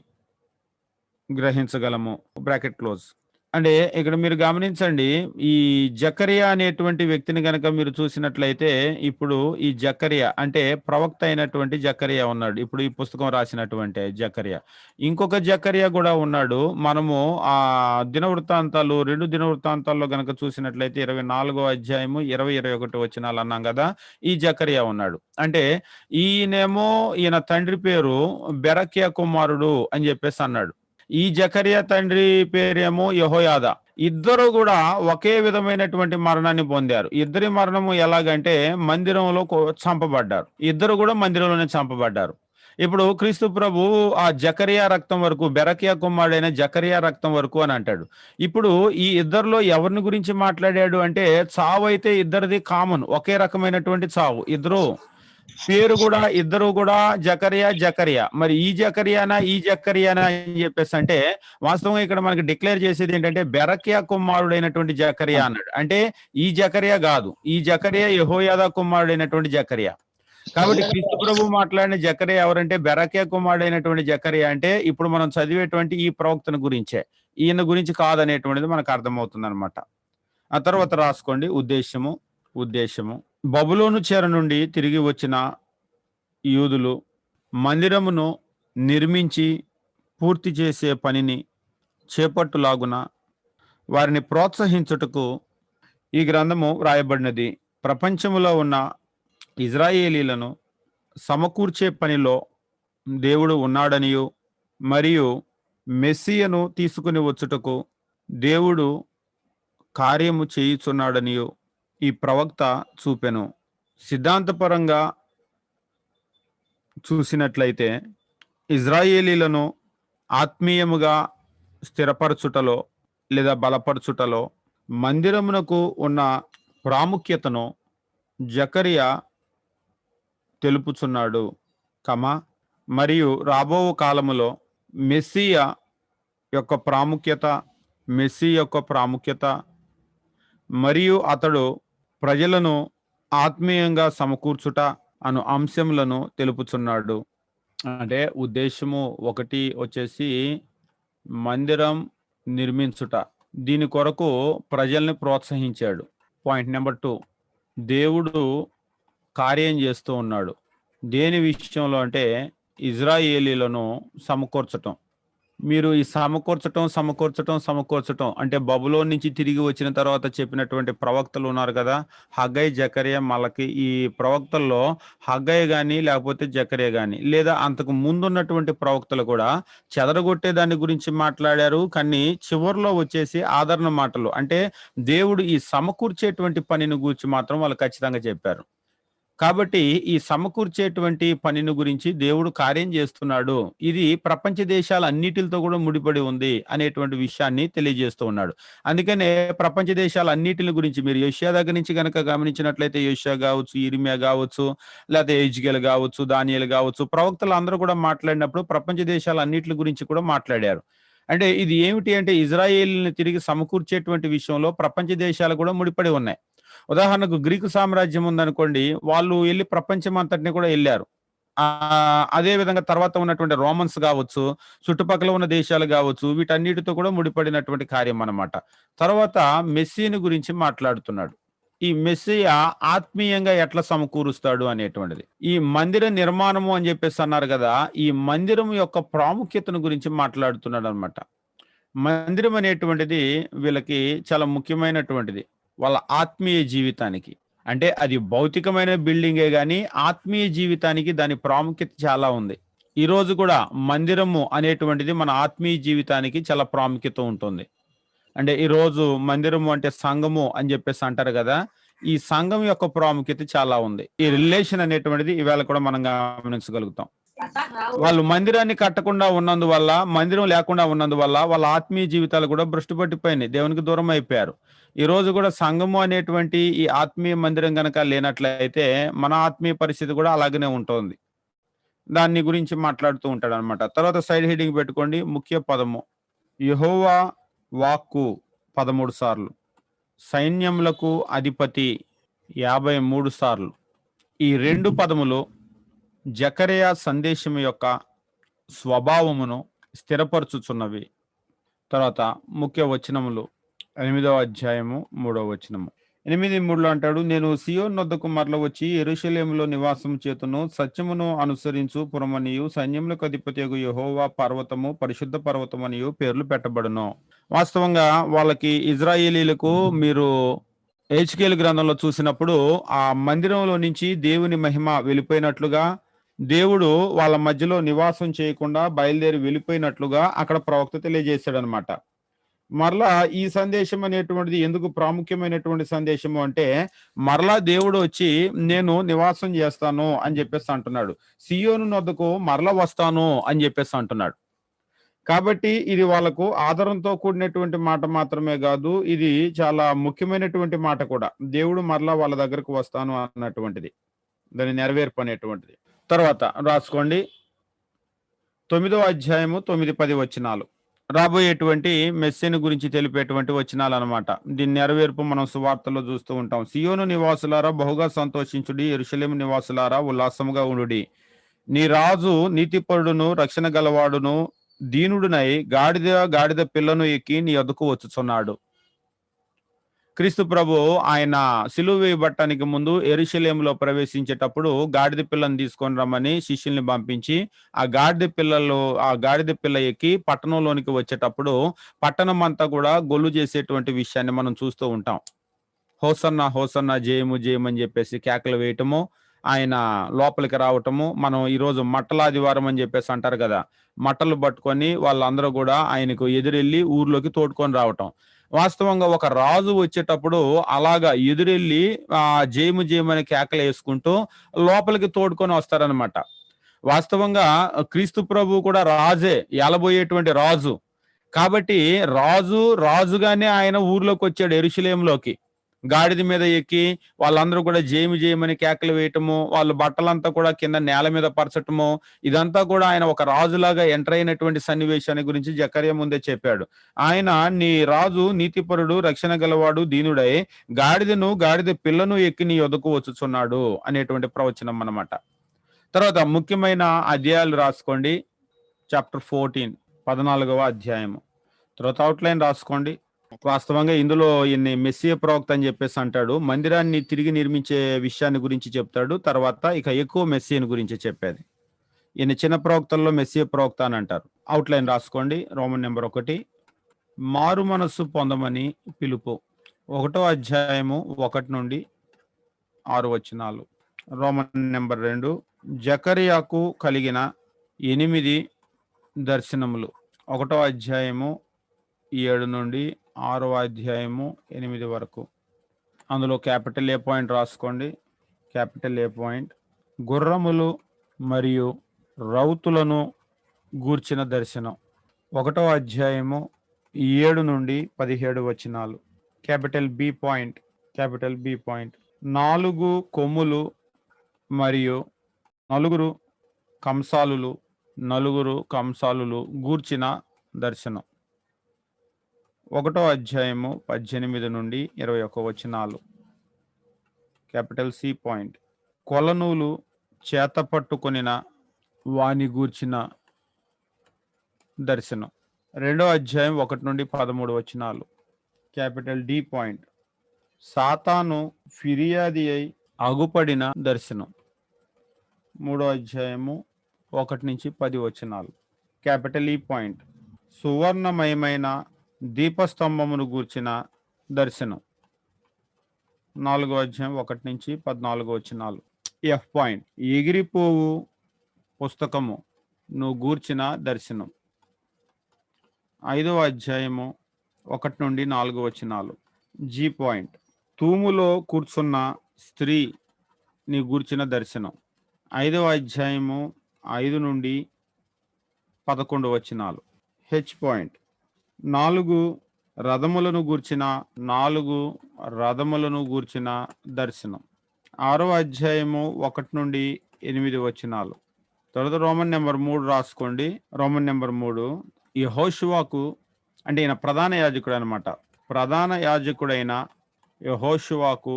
గ్రహించగలము. Bracket close. అంటే ఇక్కడ మీరు గమనించండి, ఈ జకరియా అనేటువంటి వ్యక్తిని గనక మీరు చూసినట్లయితే, ఇప్పుడు ఈ జకరియా అంటే ప్రవక్త అయినటువంటి జకరియా ఉన్నాడు. ఇప్పుడు ఈ పుస్తకం రాసినటువంటి జకరియా. ఇంకొక జకరియా కూడా ఉన్నాడు. మనము ఆ దినవృత్తాంతాలు 2 దినవృత్తాంతాల్లో గనక చూసినట్లయితే 24వ అధ్యాయము 20, 21 వచనాలు అన్నాం కదా, ఈ జకరియా ఉన్నాడు. అంటే ఈయన తండ్రి పేరు బెరక్యా కుమారుడు అని చెప్పేసి అన్నాడు. ఈ జకరియా తండ్రి పేరేమో యెహోయాదా. ఇద్దరు కూడా ఒకే విధమైనటువంటి మరణాన్ని పొందారు. ఇద్దరి మరణము ఎలాగంటే మందిరంలో చంపబడ్డారు. ఇద్దరు కూడా మందిరంలోనే చంపబడ్డారు. ఇప్పుడు క్రీస్తు ప్రభు ఆ జకరియా రక్తం వరకు, బెరక్యా కుమారుడైన జకరియా రక్తం వరకు అని అంటాడు. ఇప్పుడు ఈ ఇద్దరిలో ఎవరిని గురించి మాట్లాడాడు అంటే, చావు అయితే ఇద్దరిది కామన్, ఒకే రకమైనటువంటి చావు. పేరు కూడా ఇద్దరు కూడా జకరియా. మరి ఈ జకరియానా అని చెప్పేసి అంటే, వాస్తవంగా ఇక్కడ మనకి డిక్లేర్ చేసేది ఏంటంటే బెరక్యా కుమారుడైనటువంటి జకరియా అన్నాడు. అంటే ఈ జకరియా కాదు, ఈ జకరియా యెహోయాదా కుమారుడైనటువంటి జకరియా. కాబట్టి క్రీస్తు ప్రభు మాట్లాడిన జకరియా ఎవరంటే బెరక్యా కుమారుడైనటువంటి జకరియా. అంటే ఇప్పుడు మనం చదివేటువంటి ఈ ప్రవక్తను గురించే, ఈయన గురించి కాదనేటువంటిది మనకు అర్థమవుతుంది అనమాట. ఆ తర్వాత రాసుకోండి ఉద్దేశము. బబులోను చెర నుండి తిరిగి వచ్చిన యూదులు మందిరమును నిర్మించి పూర్తి చేసే పనిని చేపట్టులాగున వారిని ప్రోత్సహించుటకు ఈ గ్రంథము వ్రాయబడినది. ప్రపంచములో ఉన్న ఇజ్రాయేలీలను సమకూర్చే పనిలో దేవుడు ఉన్నాడనియు, మరియు మెస్సియను తీసుకుని వచ్చుటకు దేవుడు కార్యము చేయుచున్నాడనియు ఈ ప్రవక్త చూపెను. సిద్ధాంతపరంగా చూసినట్లయితే ఇజ్రాయేలీలను ఆత్మీయముగా స్థిరపరచుటలో లేదా బలపరచుటలో మందిరమునకు ఉన్న ప్రాముఖ్యతను జకరియా తెలుపుచున్నాడు. మరియు రాబో కాలములో మెస్సియా యొక్క ప్రాముఖ్యత మరియు అతడు ప్రజలను ఆత్మీయంగా సమకూర్చుట అను అంశములను తెలుపుచున్నాడు. అంటే ఉద్దేశము ఒకటి వచ్చేసి మందిరం నిర్మించుట, దీని కొరకు ప్రజల్ని ప్రోత్సహించాడు. పాయింట్ నెంబర్ 2, దేవుడు కార్యం చేస్తూ ఉన్నాడు. దేని విషయంలో అంటే ఇజ్రాయేలీలను సమకూర్చటం. మీరు ఈ సమకూర్చటం అంటే బబులోన్ నుంచి తిరిగి వచ్చిన తర్వాత చెప్పినటువంటి ప్రవక్తలు ఉన్నారు కదా, హగ్గై, జకరియా, మలకి. ఈ ప్రవక్తల్లో హగ్గై గాని లేకపోతే జకరియా గాని లేదా అంతకు ముందున్నటువంటి ప్రవక్తలు కూడా చెదరగొట్టే దాని గురించి మాట్లాడారు. కానీ చివరిలో వచ్చేసి ఆదరణ మాటలు, అంటే దేవుడు ఈ సమకూర్చేటువంటి పనిని గురించి మాత్రం వాళ్ళు ఖచ్చితంగా చెప్పారు. కాబట్టి ఈ సమకూర్చేటువంటి పనిని గురించి దేవుడు కార్యం చేస్తున్నాడు, ఇది ప్రపంచ దేశాల అన్నిటితో కూడా ముడిపడి ఉంది అనేటువంటి విషయాన్ని తెలియజేస్తూ ఉన్నాడు. అందుకనే ప్రపంచ దేశాల అన్నిటిని గురించి మీరు యెషయా దగ్గర నుంచి కనుక గమనించినట్లయితే, యెషయా కావచ్చు, ఇర్మియా కావచ్చు, లేకపోతే ఎజ్కేల్ కావచ్చు, దానియేలు కావచ్చు, ప్రవక్తలు అందరూ కూడా మాట్లాడినప్పుడు ప్రపంచ దేశాల అన్నిటి గురించి కూడా మాట్లాడారు. అంటే ఇది ఏమిటి అంటే ఇజ్రాయేలుని తిరిగి సమకూర్చేటువంటి విషయంలో ప్రపంచ దేశాలు కూడా ముడిపడి ఉన్నాయి. ఉదాహరణకు గ్రీకు సామ్రాజ్యం ఉందనుకోండి, వాళ్ళు వెళ్ళి ప్రపంచం అంతటిని కూడా వెళ్ళారు. అదే విధంగా తర్వాత ఉన్నటువంటి రోమన్స్ కావచ్చు, చుట్టుపక్కల ఉన్న దేశాలు కావచ్చు, వీటన్నిటితో కూడా ముడిపడినటువంటి కార్యం అన్నమాట. తర్వాత మెస్సీని గురించి మాట్లాడుతున్నాడు. ఈ మెస్సియా ఆత్మీయంగా ఎట్లా సమకూరుస్తాడు అనేటువంటిది. ఈ మందిర నిర్మాణము అని చెప్పేసి అన్నారు కదా, ఈ మందిరం యొక్క ప్రాముఖ్యతను గురించి మాట్లాడుతున్నాడు అనమాట. మందిరం అనేటువంటిది వీళ్ళకి చాలా ముఖ్యమైనటువంటిది వాళ్ళ ఆత్మీయ జీవితానికి. అంటే అది భౌతికమైన బిల్డింగే గాని ఆత్మీయ జీవితానికి దాని ప్రాముఖ్యత చాలా ఉంది. ఈ రోజు కూడా మందిరము అనేటువంటిది మన ఆత్మీయ జీవితానికి చాలా ప్రాముఖ్యత ఉంటుంది. అంటే ఈ రోజు మందిరము అంటే సంఘము అని చెప్పేసి అంటారు కదా, ఈ సంఘం యొక్క ప్రాముఖ్యత చాలా ఉంది. ఈ రిలేషన్ అనేటువంటిది ఈవేళ కూడా మనం గమనించగలుగుతాం. వాళ్ళు మందిరాన్ని కట్టకుండా ఉన్నందువల్ల, మందిరం లేకుండా ఉన్నందువల్ల వాళ్ళ ఆత్మీయ జీవితాలు కూడా భ్రష్టు పట్టిపోయినాయి, దేవునికి దూరం అయిపోయారు. ఈ రోజు కూడా సంఘము అనేటువంటి ఈ ఆత్మీయ మందిరం కనుక లేనట్లయితే మన ఆత్మీయ పరిస్థితి కూడా అలాగనే ఉంటుంది. దాన్ని గురించి మాట్లాడుతూ ఉంటాడు అనమాట. తర్వాత సైడ్ హెడ్డింగ్ పెట్టుకోండి. ముఖ్య పదము యెహోవా వాక్కు 13 సార్లు, సైన్యములకు అధిపతి 53 సార్లు. ఈ 2 పదములు జకర్యా సందేశం యొక్క స్వభావమును స్థిరపరచుచున్నవి. తర్వాత ముఖ్య వచనములు 8వ అధ్యాయము 3వ వచనము. 8:3 అంటాడు, నేను సియోను నొద్దకు మరల వచ్చి యెరూషలేములో నివాసం చేతును, సత్యమును అనుసరించు పురమనియు, సైన్యములకు అధిపతియగు యెహోవా పర్వతము పరిశుద్ధ పర్వతమనియు పేర్లు పెట్టబడును. వాస్తవంగా వాళ్ళకి ఇజ్రాయేలీలకు మీరు హెచ్కేలు గ్రంథంలో చూసినప్పుడు ఆ మందిరంలో నుంచి దేవుని మహిమ వెళ్ళిపోయినట్లుగా, దేవుడు వాళ్ళ మధ్యలో నివాసం చేయకుండా బయలుదేరి వెళ్ళిపోయినట్లుగా అక్కడ ప్రవక్త తెలియజేశాడు అనమాట. మరలా ఈ సందేశం అనేటువంటిది ఎందుకు ప్రాముఖ్యమైనటువంటి సందేశము అంటే, మరలా దేవుడు వచ్చి నేను నివాసం చేస్తాను అని చెప్పేసి అంటున్నాడు. సియోను నొద్దకు మరలా వస్తాను అని చెప్పేసి అంటున్నాడు. కాబట్టి ఇది వాళ్ళకు ఆదరంతో కూడినటువంటి మాట మాత్రమే కాదు, ఇది చాలా ముఖ్యమైనటువంటి మాట కూడా. దేవుడు మరలా వాళ్ళ దగ్గరకు వస్తాను అన్నటువంటిది, దాని నెరవేర్పు అనేటువంటిది. తర్వాత రాసుకోండి 9వ అధ్యాయము 9-10 వచనాలు. రాబోయేటువంటి మెస్సీని గురించి తెలిపేటువంటి వచనాలు అనమాట. దీని నెరవేర్పు మనం సువార్తలో చూస్తూ ఉంటాం. సియోను నివాసులారా బహుగా సంతోషించుడి, యెరూషలేము నివాసులారా ఉల్లాసముగా ఉండుడి. నీ రాజు నీతిపరుడును రక్షణ గలవాడును దీనుడునై గాడిద పిల్లను ఎక్కి నీ యొద్దకు వచ్చుచున్నాడు. క్రీస్తు ప్రభు ఆయన సిలువ వేయబట్టానికి ముందు యెరూషలేములో ప్రవేశించేటప్పుడు గాడిద పిల్లను తీసుకొని రమ్మని శిష్యుల్ని పంపించి, ఆ గాడిద పిల్ల ఎక్కి పట్టణంలోనికి వచ్చేటప్పుడు పట్టణం అంతా కూడా గొల్లు చేసేటువంటి విషయాన్ని మనం చూస్తూ ఉంటాం. హోసన్న హోసన్న జయము జయము అని చెప్పేసి కేకలు వేయటము, ఆయన లోపలికి రావటము. మనం ఈరోజు మట్టలాదివారం అని చెప్పేసి అంటారు కదా, మట్టలు పట్టుకొని వాళ్ళందరూ కూడా ఆయనకు ఎదురెళ్ళి ఊర్లోకి తోడుకొని రావటం. వాస్తవంగా ఒక రాజు వచ్చేటప్పుడు అలాగా ఎదురెళ్ళి జయము జయము అని కేకలు వేసుకుంటూ లోపలికి తోడుకొని వస్తారనమాట. వాస్తవంగా క్రీస్తు ప్రభు కూడా రాజే, ఏలబోయేటువంటి రాజు. కాబట్టి రాజుగానే ఆయన ఊర్లోకి వచ్చాడు, యెరూషలేములోకి గాడిద మీద ఎక్కి. వాళ్ళందరూ కూడా జేమి జేయమని కేకలు వేయటము, వాళ్ళ బట్టలంతా కూడా కింద నేల మీద పరచటము, ఇదంతా కూడా ఆయన ఒక రాజులాగా ఎంటర్ అయినటువంటి సన్నివేశాన్ని గురించి జకర్యా ముందే చెప్పాడు. ఆయన నీ రాజు నీతిపరుడు రక్షణ గలవాడు దీనుడై గాడిద పిల్లను ఎక్కి నీ యొద్దకు వచ్చుచున్నాడు అనేటువంటి ప్రవచనం అన్నమాట. తర్వాత ముఖ్యమైన అధ్యాయాలు రాసుకోండి. చాప్టర్ 14 14వ అధ్యాయము. తర్వాత అవుట్లైన్ రాసుకోండి. వాస్తవంగా ఇందులో ఈయన్ని మెస్సియా ప్రవక్త అని చెప్పేసి అంటాడు. మందిరాన్ని తిరిగి నిర్మించే విషయాన్ని గురించి చెప్తాడు. తర్వాత ఇక ఎక్కువ మెస్సియాని గురించి చెప్పేది. ఈయన చిన్న ప్రవక్తల్లో మెస్సియా ప్రవక్త అని అంటారు. అవుట్లైన్ రాసుకోండి. రోమన్ నెంబర్ 1 మారు మనస్సు పొందమని పిలుపు. 1వ అధ్యాయము 1-6 వచనాలు. రోమన్ నెంబర్ 2 జకర్యాకు కలిగిన 8 దర్శనములు. 1వ అధ్యాయము 7-6వ అధ్యాయము 8 వరకు. అందులో క్యాపిటల్ ఏ పాయింట్ రాసుకోండి. క్యాపిటల్ ఏ పాయింట్ గుర్రములు మరియు రౌతులను గూర్చిన దర్శనం. 1వ అధ్యాయము 7-17 వచనాలు. క్యాపిటల్ బి పాయింట్ 4 కొమ్ములు మరియు 4 కంసాలులు గూర్చిన దర్శనం. 1వ అధ్యాయము 18-21 వచనాలు. క్యాపిటల్ సి పాయింట్ కొలనూలు చేత పట్టుకొనిన వాని గూర్చిన దర్శనం. 2వ అధ్యాయం 1-13 వచనాలు. క్యాపిటల్ డి పాయింట్ సాతాను ఫిర్యాది అయి అగుపడిన దర్శనం. 3వ అధ్యాయము 1-10 వచనాలు. క్యాపిటల్ ఈ పాయింట్ సువర్ణమయమైన దీపస్తంభమును గూర్చిన దర్శనం. 4వ అధ్యాయం 1-14 వచనాలు. ఎఫ్ పాయింట్ ఎగిరిపోవు పుస్తకము నువ్వు గూర్చిన దర్శనం. 5వ అధ్యాయము 1-4 వచనాలు. జీ పాయింట్ తూములో కూర్చున్న స్త్రీ నీ గూర్చిన దర్శనం. 5వ అధ్యాయము 5-11 వచనాలు. హెచ్ పాయింట్ 4 రథములను గూర్చిన దర్శనం. 6వ అధ్యాయము 1-8 వచనాలు. తర్వాత రోమన్ నెంబర్ 3 రాసుకోండి. రోమన్ నెంబర్ 3 యెహోషువకు అంటే ఈయన ప్రధాన యాజకుడు అనమాట. ప్రధాన యాజకుడైన యెహోషువకు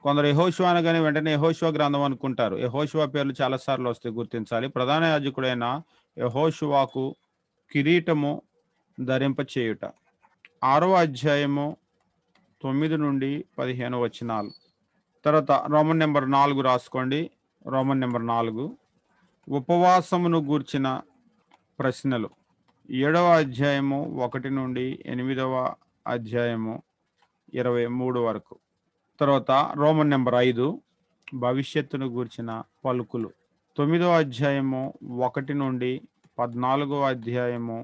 కొందరు యెహోషువ అనగానే వెంటనే యెహోషువ గ్రంథం అనుకుంటారు. యెహోషువ పేర్లు చాలా సార్లు వస్తాయి, గుర్తించాలి. ప్రధాన యాజకుడైన యెహోషువకు కిరీటము ధరింపచేయుట. 6వ అధ్యాయము 9-15 వచనాలు. తర్వాత రోమన్ నెంబర్ 4 రాసుకోండి. రోమన్ నెంబర్ 4 ఉపవాసమును గూర్చిన ప్రశ్నలు. 7వ అధ్యాయము 1-8వ అధ్యాయము 23 వరకు. తర్వాత రోమన్ నెంబర్ 5 భవిష్యత్తును గూర్చిన పలుకులు. 9వ అధ్యాయము 1-14వ అధ్యాయము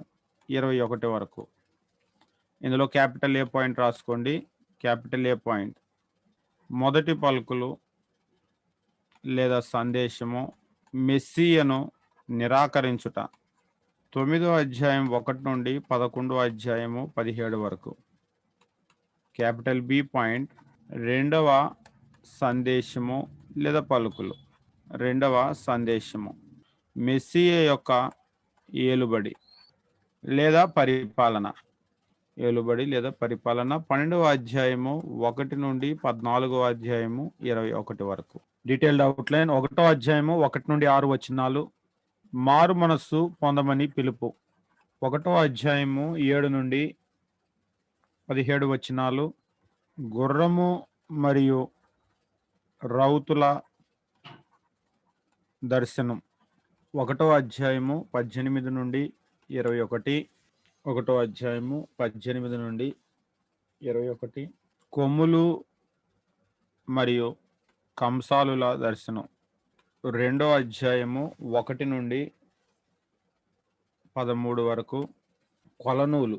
21 వరకు. ఇందులో క్యాపిటల్ ఏ పాయింట్ రాసుకోండి. క్యాపిటల్ ఏ పాయింట్ మొదటి పలుకులు లేదా సందేశము మెస్సియను నిరాకరించుట. 9వ అధ్యాయం 1-11వ అధ్యాయము 17 వరకు. క్యాపిటల్ బి పాయింట్ రెండవ సందేశము లేదా పలుకులు. రెండవ సందేశము మెస్సియా యొక్క ఏలుబడి లేదా పరిపాలన. ఏలుబడి లేదా పరిపాలన 12వ అధ్యాయము 1-14వ అధ్యాయము 21 వరకు. Detailed outline. 1వ అధ్యాయము 1-6 వచనాలు మారు మనస్సు పొందమని పిలుపు. 1వ అధ్యాయము 7-17 వచనాలు గుర్రము మరియు రౌతుల దర్శనం. 1వ అధ్యాయము 18-21. 1వ అధ్యాయము 18-21 కొమ్ములు మరియు కంసాలుల దర్శనం. 2వ అధ్యాయము 1-13 వరకు కొలనూలు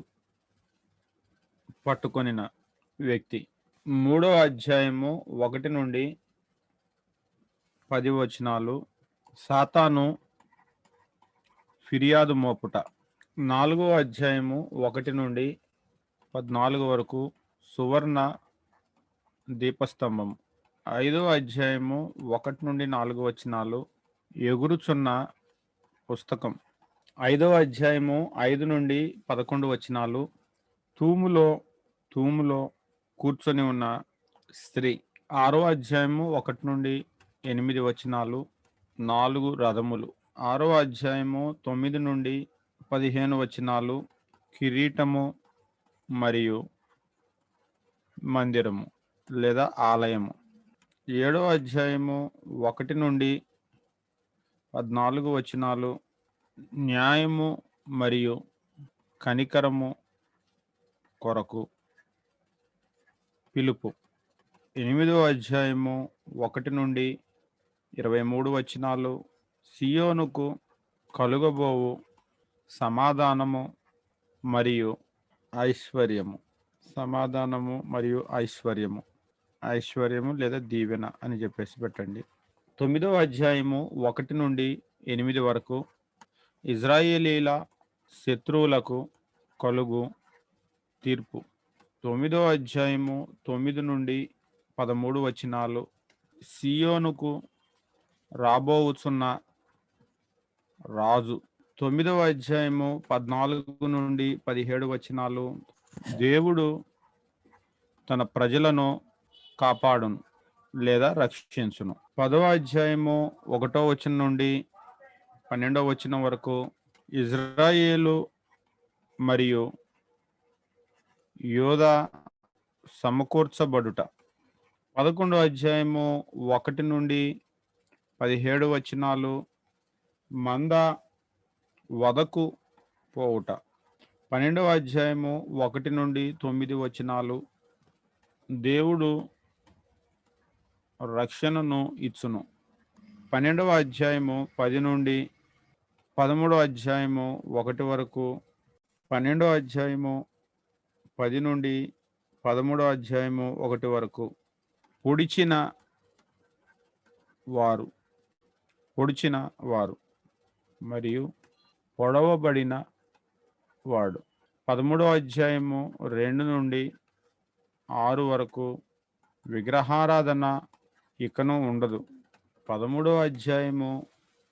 పట్టుకొనిన వ్యక్తి. 3వ అధ్యాయము 1-10 వచనాలు సాతాను ఫిర్యాదు మోపుట. 4వ అధ్యాయము 1-14 వరకు సువర్ణ దీపస్తంభం. 5వ అధ్యాయము 1-4 వచనాలు ఎగురుచున్న పుస్తకం. 5వ అధ్యాయము 5-11 వచనాలు తూములో కూర్చొని ఉన్న స్త్రీ. 6వ అధ్యాయము 1-8 వచనాలు 4 రథములు. 6వ అధ్యాయము 9-15 వచనాలు కిరీటము మరియు మందిరము లేదా ఆలయము. 7వ అధ్యాయము 1-14 వచనాలు న్యాయము మరియు కనికరము కొరకు పిలుపు. 8వ అధ్యాయము 1-23 వచనాలు సియోనుకు కలుగబోవు సమాధానము మరియు ఐశ్వర్యము. సమాధానము మరియు ఐశ్వర్యము. ఐశ్వర్యము లేదా దీవెన అని చెప్పేసి పెట్టండి. 9వ అధ్యాయము 1-8 వరకు ఇజ్రాయేలీల శత్రువులకు కలుగు తీర్పు. 9వ అధ్యాయము 9-13 వచనాలు సియోనుకు రాబోవుచున్న రాజు. 9వ అధ్యాయము 14-17 వచనాలు దేవుడు తన ప్రజలను కాపాడును లేదా రక్షించును. 10వ అధ్యాయము 1వ వచనం నుండి 12వ వచనం వరకు ఇజ్రాయేలు మరియు యోధా సమకూర్చబడుట. 11వ అధ్యాయము 1-17 వచనాలు మంద వదకు పోవుట. 12వ అధ్యాయము 1-9 వచనాలు దేవుడు రక్షణను ఇచ్చును. 12వ అధ్యాయము 10-13వ అధ్యాయము 1 వరకు 12వ అధ్యాయము 10-13వ అధ్యాయము 1 వరకు పొడిచిన వారు మరియు పొడవబడిన వాడు. 13వ అధ్యాయము 2-6 వరకు విగ్రహారాధన ఇకను ఉండదు. 13వ అధ్యాయము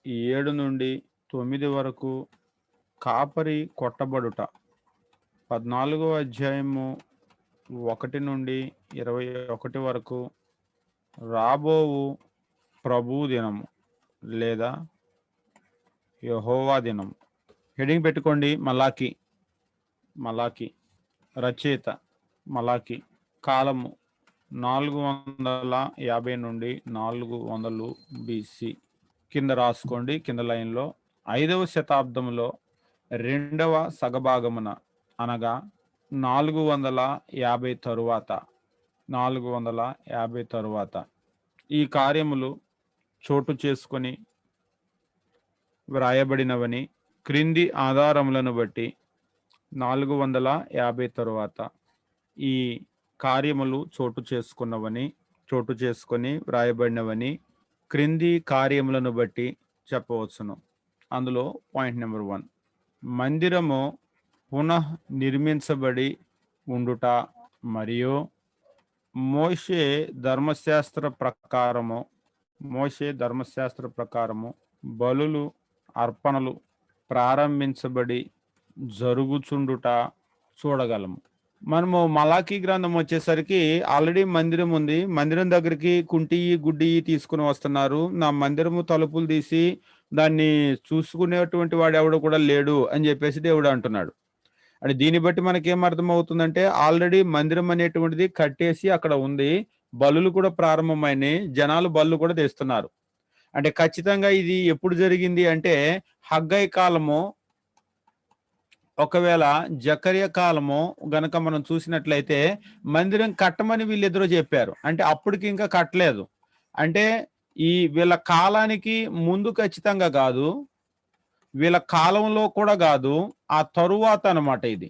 7 నుండి 9 వరకు కాపరి కొట్టబడుట. 14వ అధ్యాయము 1 నుండి 21 వరకు రాబోవు ప్రభు దినము లేదా యెహోవా దినం. హెడింగ్ పెట్టుకోండి మలాకి. మలాకి రచయిత మలాకి. కాలము 450 నుండి 400 BC. కింద రాసుకోండి, కింద లైన్లో 5వ శతాబ్దంలో 2వ సగభాగమున అనగా 450 తరువాత 450 తరువాత ఈ కార్యములు చోటు చేసుకొని వ్రాయబడినవని క్రింది ఆధారములను బట్టి 450 తరువాత ఈ కార్యములు చోటు చేసుకొని వ్రాయబడినవని క్రింది కార్యములను బట్టి చెప్పవచ్చును. అందులో పాయింట్ నెంబర్ 1, మందిరము పునః నిర్మించబడి ఉండుట మరియు మోషే ధర్మశాస్త్ర ప్రకారము బలులు అర్పణలు ప్రారంభించబడి జరుగుచుండుట చూడగలము. మనము మలాకీ గ్రంథం వచ్చేసరికి ఆల్రెడీ మందిరం ఉంది. మందిరం దగ్గరికి కుంటి గుడ్డి తీసుకుని వస్తున్నారు. నా మందిరము తలుపులు తీసి దాన్ని చూసుకునేటువంటి వాడు ఎవడు కూడా లేడు అని చెప్పేసి దేవుడు అంటున్నాడు. అంటే దీన్ని బట్టి మనకేం అర్థమవుతుందంటే ఆల్రెడీ మందిరం అనేటువంటిది కట్టేసి అక్కడ ఉంది. బలులు కూడా ప్రారంభమైనాయి. జనాలు బళ్ళు కూడా తెస్తున్నారు. అంటే ఖచ్చితంగా ఇది ఎప్పుడు జరిగింది అంటే హగ్గై కాలము, ఒకవేళ జకర్య కాలము గనక మనం చూసినట్లయితే మందిరం కట్టమని వీళ్ళిద్దరూ చెప్పారు. అంటే అప్పటికి ఇంకా కట్టలేదు. అంటే ఈ వీళ్ళ కాలానికి ముందు ఖచ్చితంగా కాదు, వీళ్ళ కాలంలో కూడా కాదు, ఆ తరువాత అన్నమాట. ఇది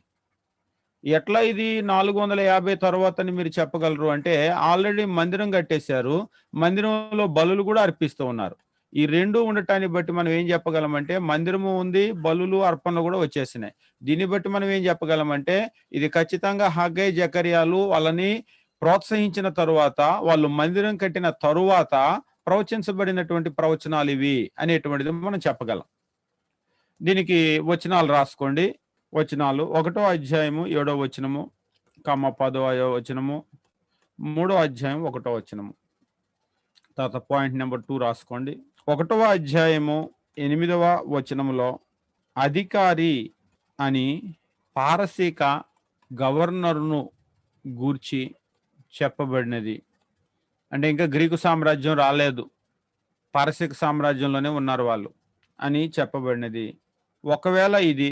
ఎట్లా ఇది 450 తర్వాత అని మీరు చెప్పగలరు అంటే ఆల్రెడీ మందిరం కట్టేశారు, మందిరంలో బలులు కూడా అర్పిస్తూ ఉన్నారు. ఈ రెండు ఉండటాన్ని బట్టి మనం ఏం చెప్పగలమంటే మందిరము ఉంది, బలులు అర్పణలు కూడా వచ్చేసినాయి. దీన్ని బట్టి మనం ఏం చెప్పగలమంటే ఇది ఖచ్చితంగా హగ్గై జకర్యాలు వాళ్ళని ప్రోత్సహించిన తరువాత, వాళ్ళు మందిరం కట్టిన తరువాత ప్రవచించబడినటువంటి ప్రవచనాలు ఇవి అనేటువంటిది మనం చెప్పగలం. దీనికి వచనాలు రాసుకోండి. వచనాలు 1వ అధ్యాయము 7వ వచనము, 10వ వచనము, 3వ అధ్యాయం 1వ వచనము. తర్వాత పాయింట్ నెంబర్ 2 రాసుకోండి. 1వ అధ్యాయము 8వ వచనములో అధికారి అని పారసీక గవర్నర్ను గూర్చి చెప్పబడినది. అంటే ఇంకా గ్రీకు సామ్రాజ్యం రాలేదు, పారసీక సామ్రాజ్యంలోనే ఉన్నారు వాళ్ళు అని చెప్పబడినది. ఒకవేళ ఇది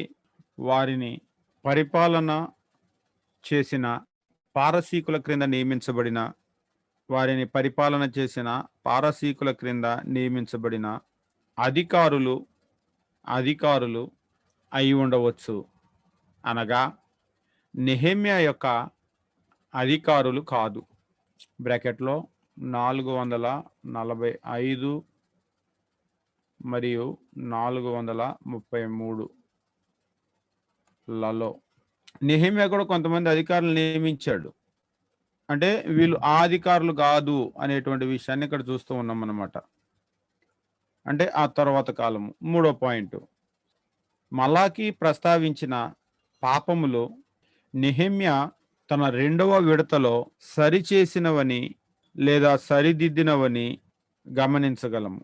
వారిని పరిపాలన చేసిన పారసీకుల క్రింద నియమించబడిన అధికారులు అయి ఉండవచ్చు. అనగా నెహెమ్యా యొక్క అధికారులు కాదు. బ్రాకెట్లో 445 మరియు 433 లలో నెహెమ్యా కూడా కొంతమంది అధికారులు నియమించాడు. అంటే వీళ్ళు ఆ అధికారులు కాదు అనేటువంటి విషయాన్ని ఇక్కడ చూస్తూ ఉన్నాం అన్నమాట. అంటే ఆ తర్వాత కాలము. 3వ పాయింట్, మలాకి ప్రస్తావించిన పాపములు నెహెమ్యా తన 2వ విడతలో సరిచేసినవని లేదా సరిదిద్దినవని గమనించగలము.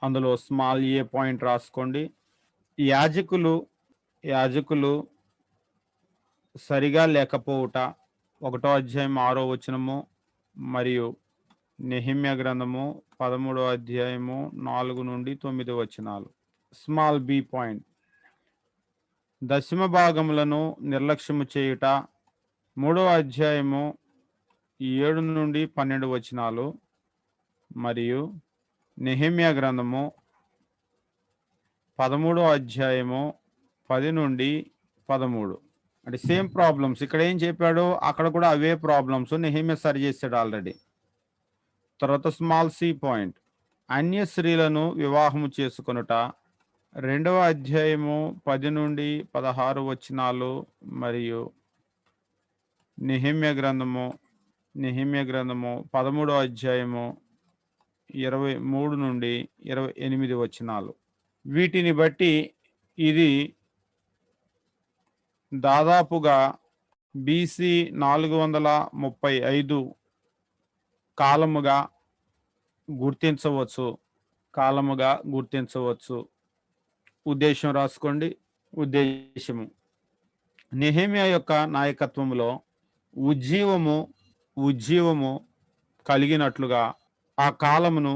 అందులో స్మాల్ ఏ పాయింట్ రాసుకోండి. యాజకులు సరిగా లేకపోవుట, 1వ అధ్యాయం 6వ వచనము మరియు నెహెమ్యా గ్రంథము 13వ అధ్యాయము 4 నుండి 9 వచనాలు. స్మాల్ బి పాయింట్, దశమ భాగములను నిర్లక్ష్యము చేయుట, 3వ అధ్యాయము 7 నుండి 12 వచనాలు మరియు నెహెమ్యా గ్రంథము 13వ అధ్యాయము 10 నుండి 13. అంటే సేమ్ ప్రాబ్లమ్స్ ఇక్కడ ఏం చెప్పాడో అక్కడ కూడా అవే ప్రాబ్లమ్స్ నెహెమ్యా సరి చేశాడు ఆల్రెడీ. తర్వాత స్మాల్ సి పాయింట్, అన్య స్త్రీలను వివాహము చేసుకొనుట, 2వ అధ్యాయము 10 నుండి 16 వచనాలు మరియు నెహెమ్యా గ్రంథము 13వ అధ్యాయము 23 నుండి 28 వచనాలు. వీటిని బట్టి ఇది దాదాపుగా బీసీ 435 కాలముగా గుర్తించవచ్చు. ఉద్దేశం రాసుకోండి. ఉద్దేశము: నెహెమ్యా యొక్క నాయకత్వంలో ఉజ్జీవము కలిగినట్లుగా ఆ కాలమును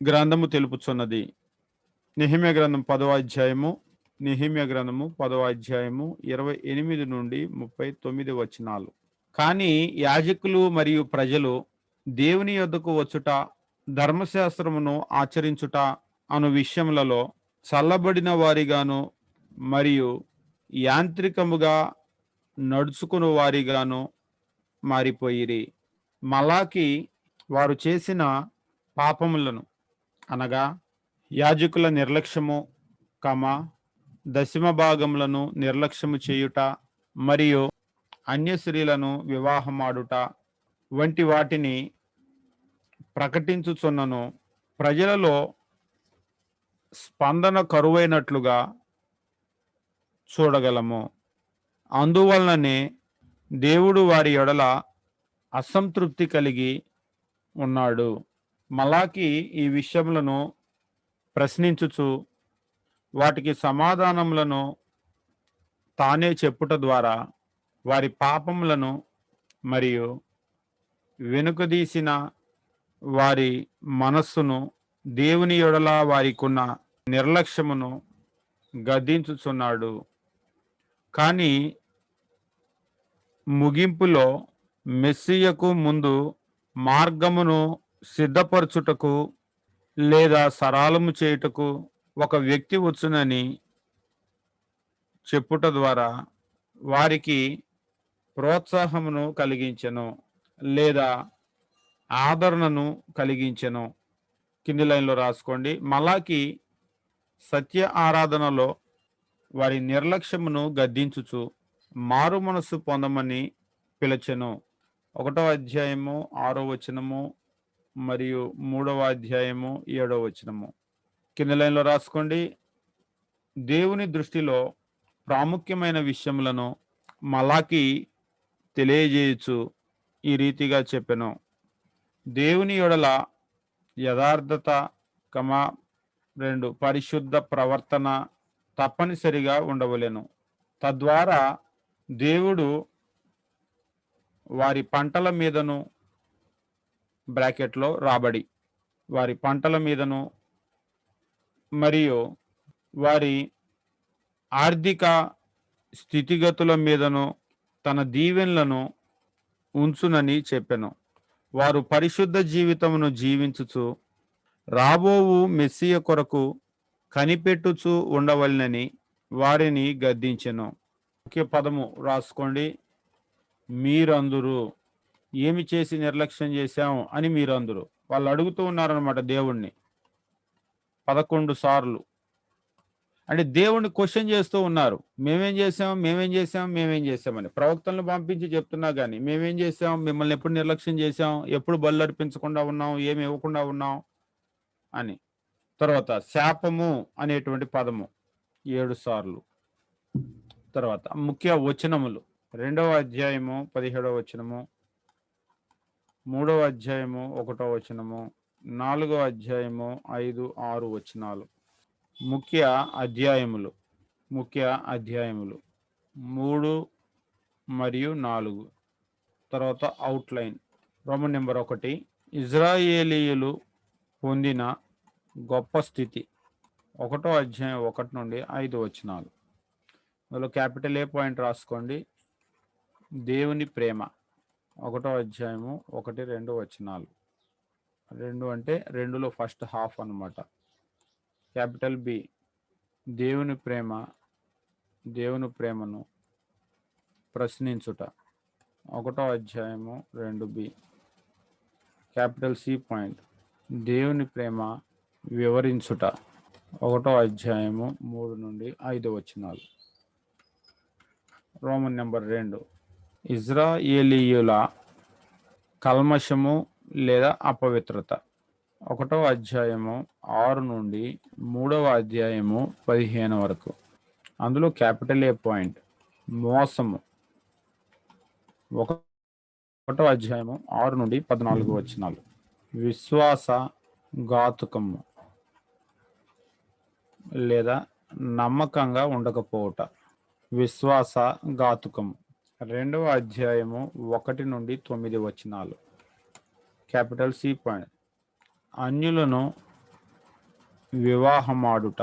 గ్రంథము తెలుపుచున్నది. నెహెమ్యా గ్రంథము 10వ అధ్యాయము 28 నుండి 39 వచనాలు. కానీ యాజకులు మరియు ప్రజలు దేవుని యొద్దకు వచ్చుట, ధర్మశాస్త్రమును ఆచరించుట అను విషయములలో చల్లబడిన వారిగాను మరియు యాంత్రికముగా నడుచుకుని వారిగాను మారిపోయిరి. మలాకి వారు చేసిన పాపములను అనగా యాజకుల నిర్లక్ష్యము, దశమ భాగములను నిర్లక్ష్యము చేయుట మరియు అన్య స్త్రీలను వివాహమాడుట వంటి వాటిని ప్రకటించుచున్నను ప్రజలలో స్పందన కరువైనట్లుగా చూడగలము. అందువలననే దేవుడు వారి ఎడల అసంతృప్తి కలిగి ఉన్నాడు. మలాకి ఈ విషయములను ప్రశ్నించుచు వాటికి సమాధానములను తానే చెప్పుట ద్వారా వారి పాపములను మరియు వెనుకదీసిన వారి మనస్సును, దేవుని ఎడల వారికున్న నిర్లక్ష్యమును గద్దించుచున్నాడు. కానీ ముగింపులో మెస్సియకు ముందు మార్గమును సిద్ధపరచుటకు లేదా సరళము చేయుటకు ఒక వ్యక్తి వచ్చునని చెప్పుట ద్వారా వారికి ప్రోత్సాహమును కలిగించెను లేదా ఆదరణను కలిగించెను. కింది లైన్లో రాసుకోండి. మలాకి సత్య ఆరాధనలో వారి నిర్లక్ష్యమును గద్దించుచు మారు మనసు పొందమని పిలిచెను. 1వ అధ్యాయము 6వ వచనము మరియు 3వ అధ్యాయము 7వ వచనము. కింది లైన్లో రాసుకోండి. దేవుని దృష్టిలో ప్రాముఖ్యమైన విషయములను మలాకి తెలియజేయచ్చు ఈ రీతిగా చెప్పెను: దేవుని యొడల యథార్థత, 2 పరిశుద్ధ ప్రవర్తన తప్పనిసరిగా ఉండవలెను. తద్వారా దేవుడు వారి పంటల మీదను బ్రాకెట్లో రాబడి వారి పంటల మీదను మరియు వారి ఆర్థిక స్థితిగతుల మీదను తన దీవెనలను ఉంచునని చెప్పెను. వారు పరిశుద్ధ జీవితమును జీవించుచు రాబోవు మెస్సియ కొరకు కనిపెట్టుచు ఉండవలనని వారిని గద్దించెను. ముఖ్య పదము రాసుకోండి. మీరందరూ ఏమి చేసి నిర్లక్ష్యం చేశాం అని మీరందరూ వాళ్ళు అడుగుతూ ఉన్నారనమాట దేవుణ్ణి 11 సార్లు. అంటే దేవుణ్ణి క్వశ్చన్ చేస్తూ ఉన్నారు. మేమేం చేసామని ప్రవక్తలను పంపించి చెప్తున్నా కానీ మేమేం చేసాం, మిమ్మల్ని ఎప్పుడు నిర్లక్ష్యం చేసాం, ఎప్పుడు బళ్ళు అర్పించకుండా ఉన్నాం, ఏమి ఇవ్వకుండా ఉన్నాం అని. తర్వాత శాపము అనేటువంటి పదము 7 సార్లు. తర్వాత ముఖ్య వచనములు 2వ అధ్యాయము 17వ వచనము, 3వ అధ్యాయము 1వ వచనము, 4వ అధ్యాయము 5, 6 వచనాలు. ముఖ్య అధ్యాయములు 3 మరియు 4. తర్వాత అవుట్లైన్. రోమన్ నెంబర్ 1, ఇజ్రాయేలీయులు పొందిన గొప్ప స్థితి. 1వ అధ్యాయం 1 నుండి 5 వచనాలు. అందులో క్యాపిటల్ ఏ పాయింట్ రాసుకోండి. దేవుని ప్రేమ. 1వ అధ్యాయము 1, 2 వచనాలు. 2 అంటే 2లో ఫస్ట్ హాఫ్ అన్నమాట. క్యాపిటల్ బి, దేవుని ప్రేమను ప్రశ్నించుట. 1వ అధ్యాయము 2b. క్యాపిటల్ సి పాయింట్, దేవుని ప్రేమ వివరించుట. 1వ అధ్యాయము 3 నుండి 5 వచనాలు. రోమన్ నెంబర్ 2, ఇజ్రాయేలీయుల కల్మషము లేదా అపవిత్రత. 1వ అధ్యాయము 6 నుండి 3వ అధ్యాయము 15 వరకు. అందులో క్యాపిటల్ ఏ పాయింట్ మోసము. 1వ అధ్యాయము 6 నుండి 14 వచనాలు. విశ్వాస ఘాతుకము లేదా నమ్మకంగా ఉండకపోవట. విశ్వాస ఘాతుకము. 2వ అధ్యాయము 1 నుండి 9 వచనాలు. క్యాపిటల్ సి పాయింట్ అన్యులను వివాహమాడుట.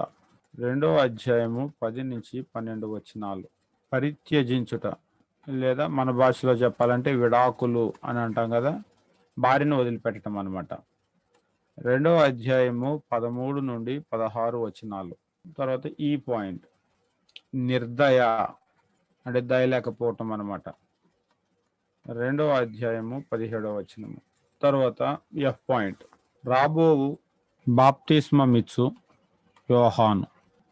2వ అధ్యాయము 10 నుంచి 12 వచనాలు. పరిత్యజించుట లేదా మన భాషలో చెప్పాలంటే విడాకులు అని అంటాం కదా, భార్యను వదిలిపెట్టడం అనమాట. 2వ అధ్యాయము 13 నుండి 16 వచనాలు. తర్వాత ఈ పాయింట్ నిర్దయ అంటే దయ లేకపోవటం అనమాట. 2వ అధ్యాయము 17వ వచనము. తర్వాత ఎఫ్ పాయింట్ రాబోవు బాప్తిస్మమిచ్చు యోహాను.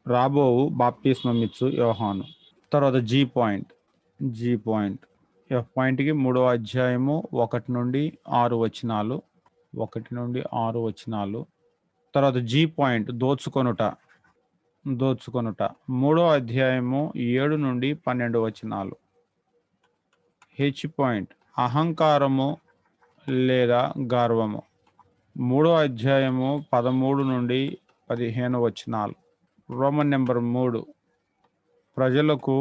రాబోవు బాప్తిస్మమిచ్చు యోహాను. తర్వాత జీ పాయింట్ ఎఫ్ పాయింట్కి 3వ అధ్యాయము 1 నుండి 6 వచనాలు. 1 నుండి 6 వచనాలు. తర్వాత జీ పాయింట్ దోచుకొనుట. 3వ అధ్యాయము 7 నుండి 12 వచనాలు. హెచ్ పాయింట్ అహంకారము లేదా గర్వము. 3వ అధ్యాయము 13 నుండి 15 వచనాలు. రోమన్ నెంబర్ 3 ప్రజలకు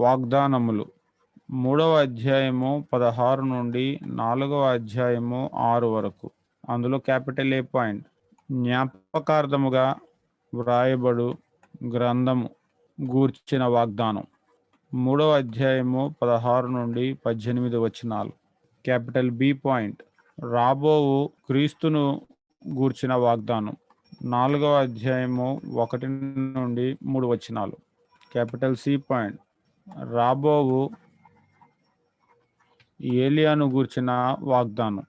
వాగ్దానములు. 3వ అధ్యాయము 16 నుండి 4వ అధ్యాయము 6 వరకు. అందులో క్యాపిటల్ ఏ పాయింట్ జ్ఞాపకార్థముగా వ్రాయబడు గ్రంథము గూర్చిన వాగ్దానం. 3వ అధ్యాయము 16 నుండి 18 వచనాలు. క్యాపిటల్ బి పాయింట్ రాబోవు క్రీస్తును గూర్చిన వాగ్దానం. 4వ అధ్యాయము 1 నుండి 3 వచనాలు. క్యాపిటల్ సి పాయింట్ రాబోవు ఏలియాను గూర్చిన వాగ్దానం.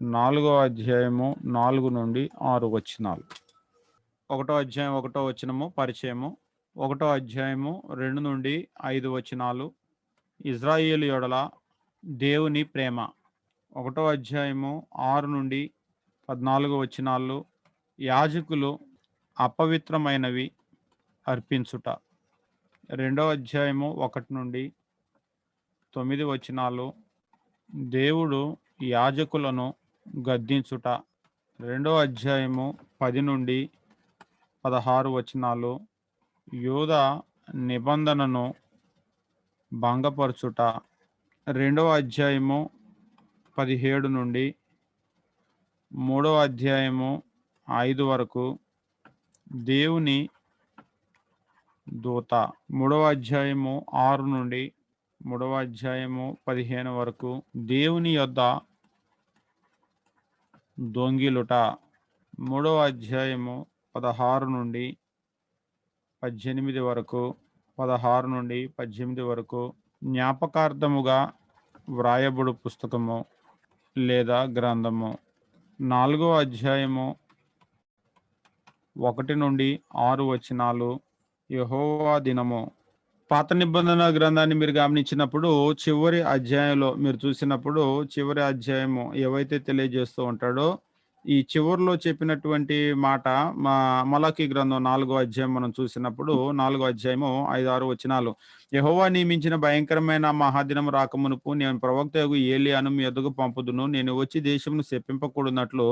4వ అధ్యాయము 4 నుండి 6 వచనాలు. 1వ అధ్యాయం 1వ వచనము పరిచయము. 1వ అధ్యాయము 2 నుండి 5 వచనాలు ఇజ్రాయేలు యొడల దేవుని ప్రేమ. 1వ అధ్యాయము 6 నుండి 14 వచనాలు యాజకులు అపవిత్రమైనవి అర్పించుట. 2వ అధ్యాయము 1 నుండి 9 వచనాలు దేవుడు యాజకులను గద్దించుట. 2వ అధ్యాయము 10 నుండి 16 వచనాలు యూదా నిబంధనను భంగపరచుట. 2వ అధ్యాయము 17 నుండి 3వ అధ్యాయము 5 వరకు దేవుని దూత. 3వ అధ్యాయము 6 నుండి 3వ అధ్యాయము 15 వరకు దేవుని యొద్ద దొంగిలుట. 3వ అధ్యాయము 16 నుండి 18 వరకు 16 నుండి 18 వరకు జ్ఞాపకార్థముగా వ్రాయబడు పుస్తకము లేదా గ్రంథము. 4వ అధ్యాయము 1 నుండి 6 వచనాలు యెహోవా దినము. పాత నిబంధన గ్రంథాన్ని మీరు గమనించినప్పుడు చివరి అధ్యాయంలో మీరు చూసినప్పుడు చివరి అధ్యాయము ఏవైతే తెలియజేస్తూ ఉంటాడో ఈ చివరిలో చెప్పినటువంటి మాట మలాకీ గ్రంథం 4వ అధ్యాయం మనం చూసినప్పుడు 4వ అధ్యాయము 5-6 వచనాలు యెహోవా నియమించిన భయంకరమైన మహాదినం రాకమునుపు నేను ప్రవక్తయగు ఏలియాను మీ యొద్దకు పంపుదును. నేను వచ్చి దేశమును శపింపకూడనట్లు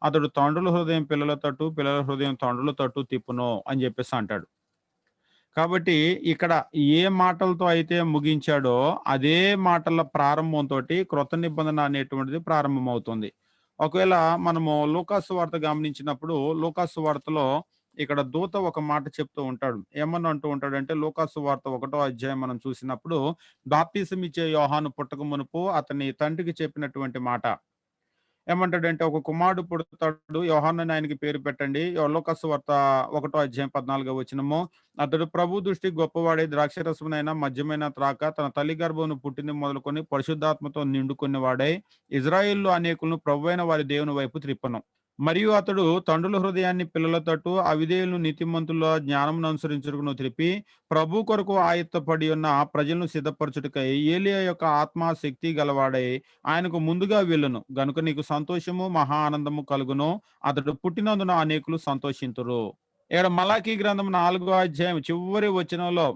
అతడు తండ్రుల హృదయం పిల్లల తట్టు పిల్లల హృదయం తండ్రుల తట్టు తిప్పును అని చెప్పేసి అంటాడు. కాబట్టి ఇక్కడ ఏ మాటలతో అయితే ముగించాడో అదే మాటల ప్రారంభంతో క్రొత్త నిబంధన అనేటువంటిది ప్రారంభమవుతుంది. ఒకవేళ మనము లూకాసు వార్త గమనించినప్పుడు లూకాసు వార్తలో ఇక్కడ దూత ఒక మాట చెప్తూ ఉంటాడు. ఏమని అంటూ ఉంటాడంటే లూకాసు వార్త 1వ అధ్యాయం మనం చూసినప్పుడు బాప్తిసం ఇచ్చే యోహాను పుట్టక మునుపు అతని తండ్రికి చెప్పినటువంటి మాట ఏమంటాడంటే ఒక కుమారుడు పుడతాడు, యోహాను అని ఆయనకి పేరు పెట్టండి. లూకాసు వార్త 1వ అధ్యాయం 14వ వచనము అతడు ప్రభు దృష్టి గొప్పవాడే ద్రాక్షరసమునైనా మద్యమైన త్రాక తన తల్లి గర్భమును పుట్టింది మొదలుకొని పరిశుద్ధాత్మతో నిండుకున్న వాడై ఇజ్రాయేలు అనేకులను ప్రభువైన వారి దేవుని వైపు త్రిప్పను. మరియు అతడు తండ్రుల హృదయాన్ని పిల్లల తట్టు అవిధేయులను నీతిమంతుల జ్ఞానమును అనుసరించుటకును త్రిప్పి ప్రభు కొరకు ఆయత్తపడి ఉన్న ప్రజలను సిద్ధపరచుటకై ఏలియా యొక్క ఆత్మ శక్తి గలవాడై ఆయనకు ముందుగా వెళ్ళును గనుక నీకు సంతోషము మహా ఆనందము కలుగును. అతడు పుట్టినందున అనేకులు సంతోషింతురు. ఇక్కడ మలాకీ గ్రంథం 4వ అధ్యాయం చివరి వచనంలో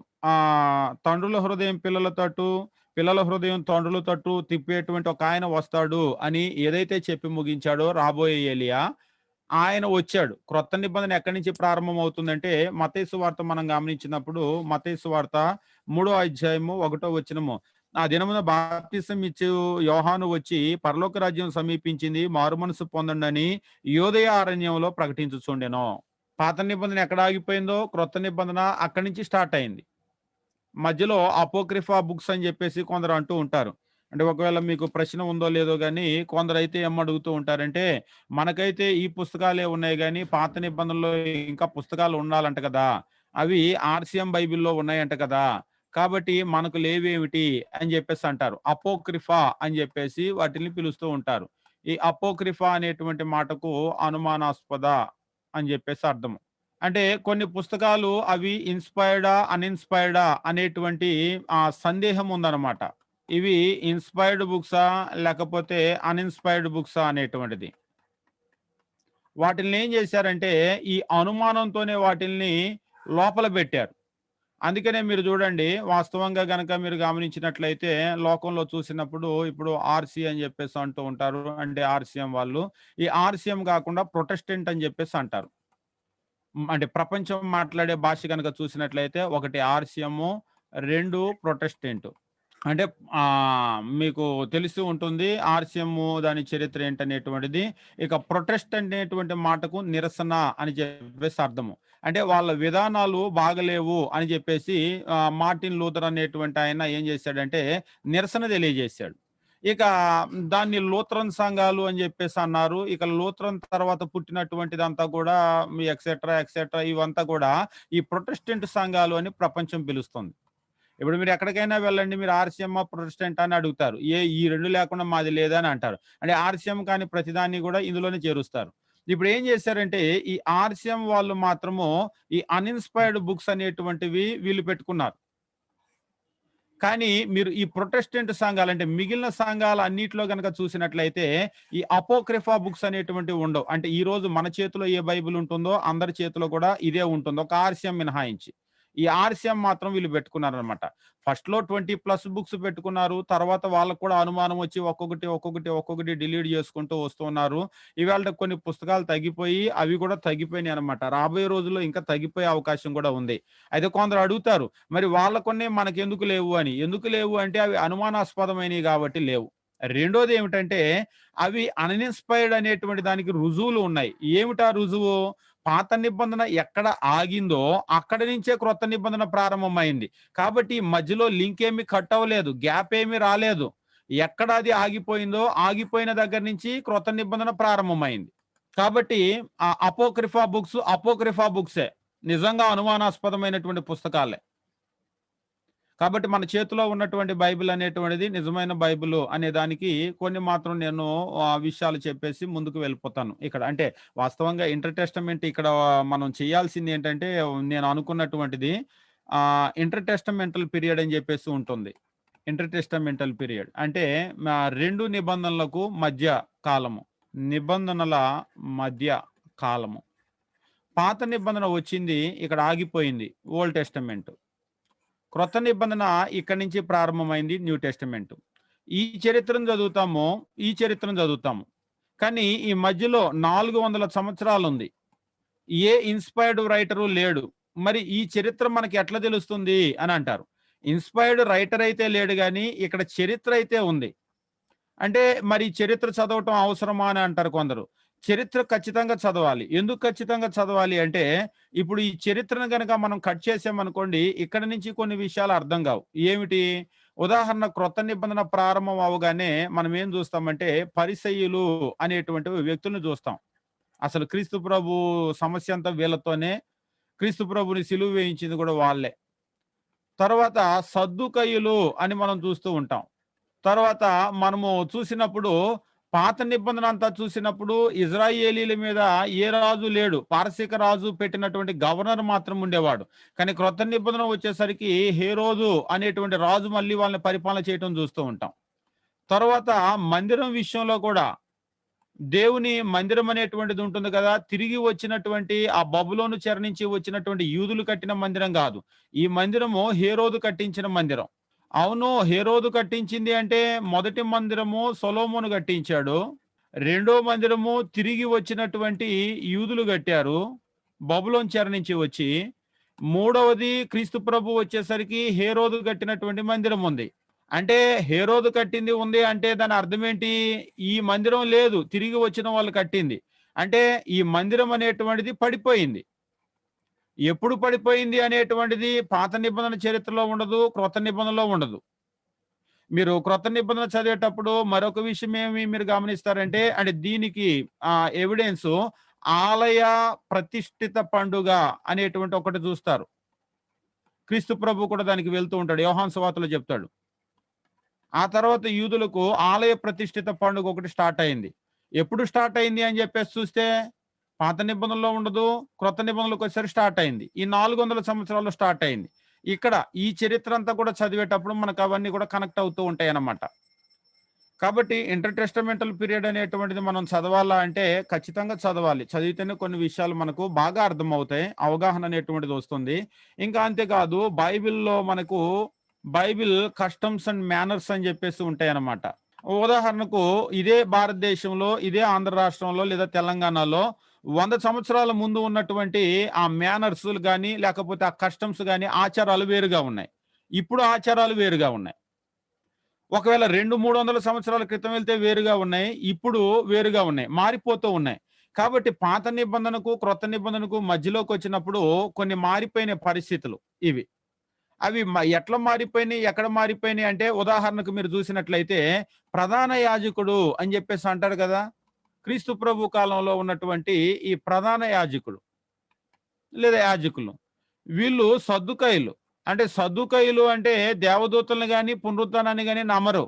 తండ్రుల హృదయం పిల్లల తట్టు, పిల్లల హృదయం తండ్రుల తట్టు తిప్పేటువంటి ఒక ఆయన వస్తాడు అని ఏదైతే చెప్పి ముగించాడో రాబోయే ఏలియా, ఆయన వచ్చాడు. క్రొత్త నిబంధన ఎక్కడి నుంచి ప్రారంభం అవుతుందంటే మత్తయి సువార్త మనం గమనించినప్పుడు మత్తయి సువార్త 3వ అధ్యాయము 1వ వచనము. ఆ దినమున బాప్తిసం ఇచ్చు యోహాను వచ్చి పరలోక రాజ్యం సమీపించింది మారుమనసు పొందండని యోదయ అరణ్యంలో ప్రకటించుచుండెను. పాత నిబంధన ఎక్కడ ఆగిపోయిందో క్రొత్త నిబంధన అక్కడి నుంచి స్టార్ట్ అయింది. మధ్యలో అపోక్రిఫా బుక్స్ అని చెప్పేసి కొందరు అంటూ ఉంటారు. అంటే ఒకవేళ మీకు ప్రశ్న ఉందో లేదో గానీ కొందరైతే ఏమడుగుతూ ఉంటారంటే, మనకైతే ఈ పుస్తకాలే ఉన్నాయి గానీ పాత నిబంధనలో ఇంకా పుస్తకాలు ఉండాలంట కదా! అవి ఆర్‌సీఎం బైబిల్‌లో ఉన్నాయంట కదా! కాబట్టి మనకు లేవేమిటి అని చెప్పేసి అంటారు. అపోక్రిఫా అని చెప్పేసి వాటిల్ని పిలుస్తూ ఉంటారు. ఈ అపోక్రిఫా అనేటువంటి మాటకు అనుమానాస్పద అని చెప్పేసి అర్థం. అంటే కొన్ని పుస్తకాలు అవి ఇన్‌స్పైర్డా? అన్‌ఇన్‌స్పైర్డా? అనేటువంటి సందేహం ఉందన్నమాట. ఇవి ఇన్‌స్పైర్డ్ బుక్సా? లేకపోతే అన్‌ఇన్‌స్పైర్డ్ బుక్సా అనేటువంటిది. వాటిల్ని ఏం చేశారంటే ఈ అనుమానంతోనే వాటిల్ని లోపల పెట్టారు. అందుకనే మీరు చూడండి వాస్తవంగా గనక మీరు గమనించినట్లయితే లోకంలో చూసినప్పుడు ఇప్పుడు ఆర్‌సీ అని చెప్పేసి అంటూ ఉంటారు. అంటే ఆర్‌సీఎం వాళ్ళు. ఈ ఆర్‌సీఎం కాకుండా ప్రొటెస్టెంట్ అని చెప్పేసి అంటారు. అంటే ప్రపంచం మాట్లాడే భాష గనక చూసినట్లయితే ఒకటి ఆర్‌సీఎము, 2 ప్రొటెస్టెంట్. అంటే మీకు తెలిసి ఉంటుంది ఆర్‌సీఎము దాని చరిత్ర ఏంటనేటువంటిది. ఇక ప్రొటెస్ట్ అనేటువంటి మాటకు నిరసన అని చెప్పేసి అర్థము. అంటే వాళ్ళ విధానాలు బాగలేవు అని చెప్పేసి మార్టిన్ లూథర్ అనేటువంటి ఆయన ఏం చేశాడంటే నిరసన తెలియజేశాడు. ఇక దాన్ని లూథరన్ సంఘాలు అని చెప్పేసి అన్నారు. ఇక లూథరన్ తర్వాత పుట్టినటువంటిదంతా కూడా ఎక్సెట్రా, ఎక్సెట్రా ఇవంతా కూడా ఈ ప్రొటెస్టెంట్ సంఘాలు అని ప్రపంచం పిలుస్తుంది. ఇప్పుడు మీరు ఎక్కడికైనా వెళ్ళండి. మీరు ఆర్‌సీఎమ్మా, ప్రొటెస్టెంటా అని అడుగుతారు. ఈ 2 లేకుండా మాది లేదా అని అంటారు. అంటే ఆర్‌సీఎం కాని ప్రతిదాన్ని కూడా ఇందులోనే చేరుస్తారు. ఇప్పుడు ఏం చేశారంటే ఈ ఆర్‌సీఎం వాళ్ళు మాత్రము ఈ అన్‌ఇన్‌స్పైర్డ్ బుక్స్ అనేటువంటివి వీళ్ళు పెట్టుకున్నారు. కానీ మీరు ఈ ప్రొటెస్టెంట్ సంఘాలు అంటే మిగిలిన సంఘాలు అన్నిట్లో గనక చూసినట్లయితే ఈ అపోక్రిఫా బుక్స్ అనేటువంటివి ఉండవు. అంటే ఈ రోజు మన చేతిలో ఏ బైబిల్ ఉంటుందో అందరి చేతిలో కూడా ఇదే ఉంటుంది. ఒక ఆర్‌సీఎం మినహాయించి. ఈ ఆర్‌సీఎం మాత్రం వీళ్ళు పెట్టుకున్నారనమాట. ఫస్ట్‌లో 20+ బుక్స్ పెట్టుకున్నారు. తర్వాత వాళ్ళకి కూడా అనుమానం వచ్చి ఒక్కొక్కటి డిలీట్ చేసుకుంటూ వస్తున్నారు. ఇవాళ కొన్ని పుస్తకాలు తగ్గిపోయి అవి కూడా తగ్గిపోయినాయనమాట. రాబోయే రోజుల్లో ఇంకా తగ్గిపోయే అవకాశం కూడా ఉంది. అయితే కొందరు అడుగుతారు మరి వాళ్ళ కొన్ని మనకెందుకు లేవు అని. ఎందుకు లేవు అంటే అవి అనుమానాస్పదమైనవి కాబట్టి లేవు. రెండోది ఏమిటంటే అవి అన్‌ఇన్‌స్పైర్డ్ అనేటువంటి దానికి రుజువులు ఉన్నాయి. ఏమిటా రుజువు? పాత నిబంధన ఎక్కడ ఆగిందో అక్కడి నుంచే క్రొత్త నిబంధన ప్రారంభమైంది. కాబట్టి మధ్యలో లింక్ ఏమి కట్ అవ్వలేదు. గ్యాప్ ఏమి రాలేదు. ఎక్కడ అది ఆగిపోయిందో ఆగిపోయిన దగ్గర నుంచి క్రొత్త నిబంధన ప్రారంభమైంది. కాబట్టి అపోక్రిఫా బుక్సే. నిజంగా అనుమానాస్పదమైనటువంటి పుస్తకాలే. కాబట్టి మన చేతిలో ఉన్నటువంటి బైబిల్ అనేటువంటిది నిజమైన బైబిలు అనే దానికి కొన్ని మాత్రం నేను విషయాలు చెప్పేసి ముందుకు వెళ్ళిపోతాను. ఇక్కడ అంటే వాస్తవంగా ఇంటర్ టెస్టమెంట్ ఇక్కడ మనం చేయాల్సింది ఏంటంటే నేను అనుకున్నటువంటిది ఇంటర్ టెస్టమెంటల్ పీరియడ్ అని చెప్పేసి ఉంటుంది. ఇంటర్ టెస్టమెంటల్ పీరియడ్ అంటే 2 నిబంధనలకు మధ్య కాలము. నిబంధనల మధ్య కాలము. పాత నిబంధన వచ్చింది. ఇక్కడ ఆగిపోయింది. Old testament. క్రొత్త నిబంధన ఇక్కడి నుంచి ప్రారంభమైంది న్యూ టెస్టమెంట్. ఈ చరిత్రను చదువుతాము. కానీ ఈ మధ్యలో 400 సంవత్సరాలుంది. ఏ ఇన్‌స్పైర్డ్ రైటరు లేడు. మరి ఈ చరిత్ర మనకి ఎట్లా తెలుస్తుంది అని అంటారు. ఇన్‌స్పైర్డ్ రైటర్ అయితే లేడు గానీ ఇక్కడ చరిత్ర అయితే ఉంది. అంటే మరి చరిత్ర చదవటం అవసరమా అని అంటారు కొందరు. చరిత్ర ఖచ్చితంగా చదవాలి. ఎందుకు ఖచ్చితంగా చదవాలి అంటే, ఇప్పుడు ఈ చరిత్రను గనక మనం కట్ చేసామనుకోండి, ఇక్కడి నుంచి కొన్ని విషయాలు అర్థం కావు. ఏమిటి? ఉదాహరణ క్రొత్త నిబంధన ప్రారంభం అవ్వగానే మనం ఏం చూస్తామంటే, పరిసయ్యులు అనేటువంటి వ్యక్తులను చూస్తాం. అసలు క్రీస్తు ప్రభు సమస్య అంతా వీళ్ళతోనే. క్రీస్తు ప్రభుని సిలువ వేయించింది కూడా వాళ్ళే. తర్వాత సద్దూకయ్యులు అని మనం చూస్తూ ఉంటాం. తర్వాత మనము చూసినప్పుడు పాత నిబంధన అంతా చూసినప్పుడు ఇజ్రాయేలీల మీద ఏ రాజు లేడు. పారసీక రాజు పెట్టినటువంటి గవర్నర్ మాత్రం ఉండేవాడు. కానీ క్రొత్త నిబంధన వచ్చేసరికి హేరోదు అనేటువంటి రాజు మళ్ళీ వాళ్ళని పరిపాలన చేయటం చూస్తూ ఉంటాం. తర్వాత మందిరం విషయంలో కూడా దేవుని మందిరం అనేటువంటిది ఉంటుంది కదా! తిరిగి వచ్చినటువంటి ఆ బబులోను చెర నుంచి వచ్చినటువంటి యూదులు కట్టిన మందిరం గాదు. ఈ మందిరము హేరోదు కట్టించిన మందిరం. అవును. హేరోదు కట్టించింది అంటే మొదటి మందిరము సొలొమోను కట్టించాడు. రెండో మందిరము తిరిగి వచ్చినటువంటి యూదులు కట్టారు. బబులోను చెర నుంచి వచ్చి. మూడవది క్రీస్తు ప్రభు వచ్చేసరికి హేరోదు కట్టినటువంటి మందిరం ఉంది. అంటే హేరోదు కట్టింది ఉంది అంటే దాని అర్థం ఏంటి? ఈ మందిరం లేదు. తిరిగి వచ్చిన వాళ్ళు కట్టింది. అంటే ఈ మందిరం అనేటువంటిది పడిపోయింది. ఎప్పుడు పడిపోయింది అనేటువంటిది పాత నిబంధన చరిత్రలో ఉండదు. క్రొత్త నిబంధనలో ఉండదు. మీరు క్రొత్త నిబంధన చదివేటప్పుడు మరొక విషయం ఏమి మీరు గమనిస్తారంటే అంటే దీనికి ఎవిడెన్సు ఆలయ ప్రతిష్ఠిత పండుగ అనేటువంటి ఒకటి చూస్తారు. క్రీస్తు ప్రభు కూడా దానికి వెళ్తూ ఉంటాడు. యోహాను సువార్తలో చెప్తాడు. ఆ తర్వాత యూదులకు ఆలయ ప్రతిష్ఠిత పండుగ ఒకటి స్టార్ట్ అయింది. ఎప్పుడు స్టార్ట్ అయింది అని చెప్పేసి చూస్తే పాత నిబంధనలో ఉండదు. క్రొత్త నిబంధనలకు వచ్చేసరికి స్టార్ట్ అయింది. ఈ 400 సంవత్సరాల్లో స్టార్ట్ అయింది. ఇక్కడ ఈ చరిత్ర అంతా కూడా చదివేటప్పుడు మనకు అవన్నీ కూడా కనెక్ట్ అవుతూ ఉంటాయి అన్నమాట. కాబట్టి ఇంటర్ టెస్టమెంటల్ పీరియడ్ అనేటువంటిది మనం చదవాలా అంటే ఖచ్చితంగా చదవాలి. చదివితేనే కొన్ని విషయాలు మనకు బాగా అర్థమవుతాయి. అవగాహన అనేటువంటిది వస్తుంది. ఇంకా అంతేకాదు బైబిల్‌లో మనకు బైబిల్ కస్టమ్స్ అండ్ మేనర్స్ అని చెప్పేసి ఉంటాయన్నమాట. ఉదాహరణకు ఇదే భారతదేశంలో, ఇదే ఆంధ్ర రాష్ట్రంలో లేదా తెలంగాణలో 100 సంవత్సరాల ముందు ఉన్నటువంటి ఆ మేనర్స్‌లు గాని, లేకపోతే ఆ కస్టమ్స్ గాని, ఆచారాలు వేరుగా ఉన్నాయి. ఇప్పుడు ఆచారాలు వేరుగా ఉన్నాయి. ఒకవేళ 200, 300 సంవత్సరాల క్రితం వెళ్తే వేరుగా ఉన్నాయి. ఇప్పుడు వేరుగా ఉన్నాయి. మారిపోతూ ఉన్నాయి. కాబట్టి పాత నిబంధనకు, క్రొత్త నిబంధనకు మధ్యలోకొచ్చినప్పుడు కొన్ని మారిపోయిన పరిస్థితులు ఇవి. అవి ఎట్లా మారిపోయినాయి? ఎక్కడ మారిపోయినాయి అంటే ఉదాహరణకు మీరు చూసినట్లయితే ప్రధాన యాజకుడు అని చెప్పేసి అంటారు కదా! క్రీస్తు ప్రభు కాలంలో ఉన్నటువంటి ఈ ప్రధాన యాజకుడు లేదా యాజకులు వీళ్ళు సద్దుకయ్యులు. అంటే సద్దుకయ్యులు అంటే దేవదూతలను గాని, పునరుత్థానాన్ని గాని నమ్మరు.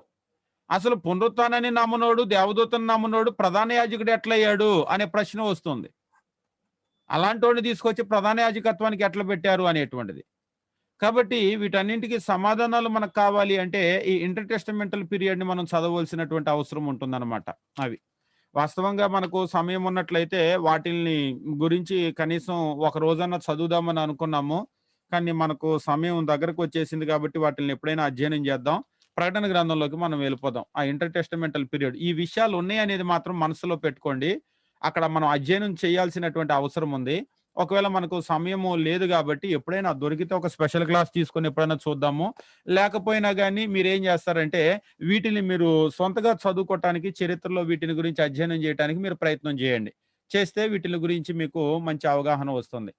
అసలు పునరుత్థానాన్ని నమ్మనోడు, దేవదూతలను నమ్మనోడు ప్రధాన యాజకుడు ఎట్లయ్యాడు అనే ప్రశ్న వస్తుంది. అలాంటోడిని తీసుకొచ్చి ప్రధాన యాజకత్వానికి ఎట్లా పెట్టారు అనేటువంటిది. కాబట్టి వీటన్నింటికి సమాధానాలు మనకు కావాలి అంటే ఈ ఇంటర్ టెస్టమెంటల్ పీరియడ్‌ని మనం చదవవలసినటువంటి అవసరం ఉంటుందన్నమాట. అవి. వాస్తవంగా మనకు సమయం ఉన్నట్లయితే వాటిల్ని గురించి కనీసం ఒక రోజన్నా చదువుదామని అనుకున్నాము. కానీ మనకు సమయం దగ్గరకొచ్చేసింది కాబట్టి వాటిల్ని ఎప్పుడైనా అధ్యయనం చేద్దాం. ప్రకటన గ్రంథంలోకి మనం వెళ్ళిపోదాం. ఆ ఇంటర్ టెస్టమెంటల్ పీరియడ్ ఈ విషయాలు ఉన్నాయనేది మాత్రం మనసులో పెట్టుకోండి. అక్కడ మనం అధ్యయనం చేయాల్సినటువంటి అవసరం ఉంది. ఒకవేళ మనకు సమయము లేదు గాబట్టి ఎప్పుడైనా దొరికితే ఒక స్పెషల్ క్లాస్ తీసుకొని ఎప్పుడైనా చూద్దాము. లేకపోయినా గాని మీరేం జేస్తారంటే వీటిని మీరు సొంతగా చదువుకోవటానికి చరిత్రలో వీటిని గురించి అధ్యయనం జేయటానికి మీరు ప్రయత్నం జేయండి. చేస్తే వీటిల గురించి మీకు మంచి అవగాహన వస్తుంది.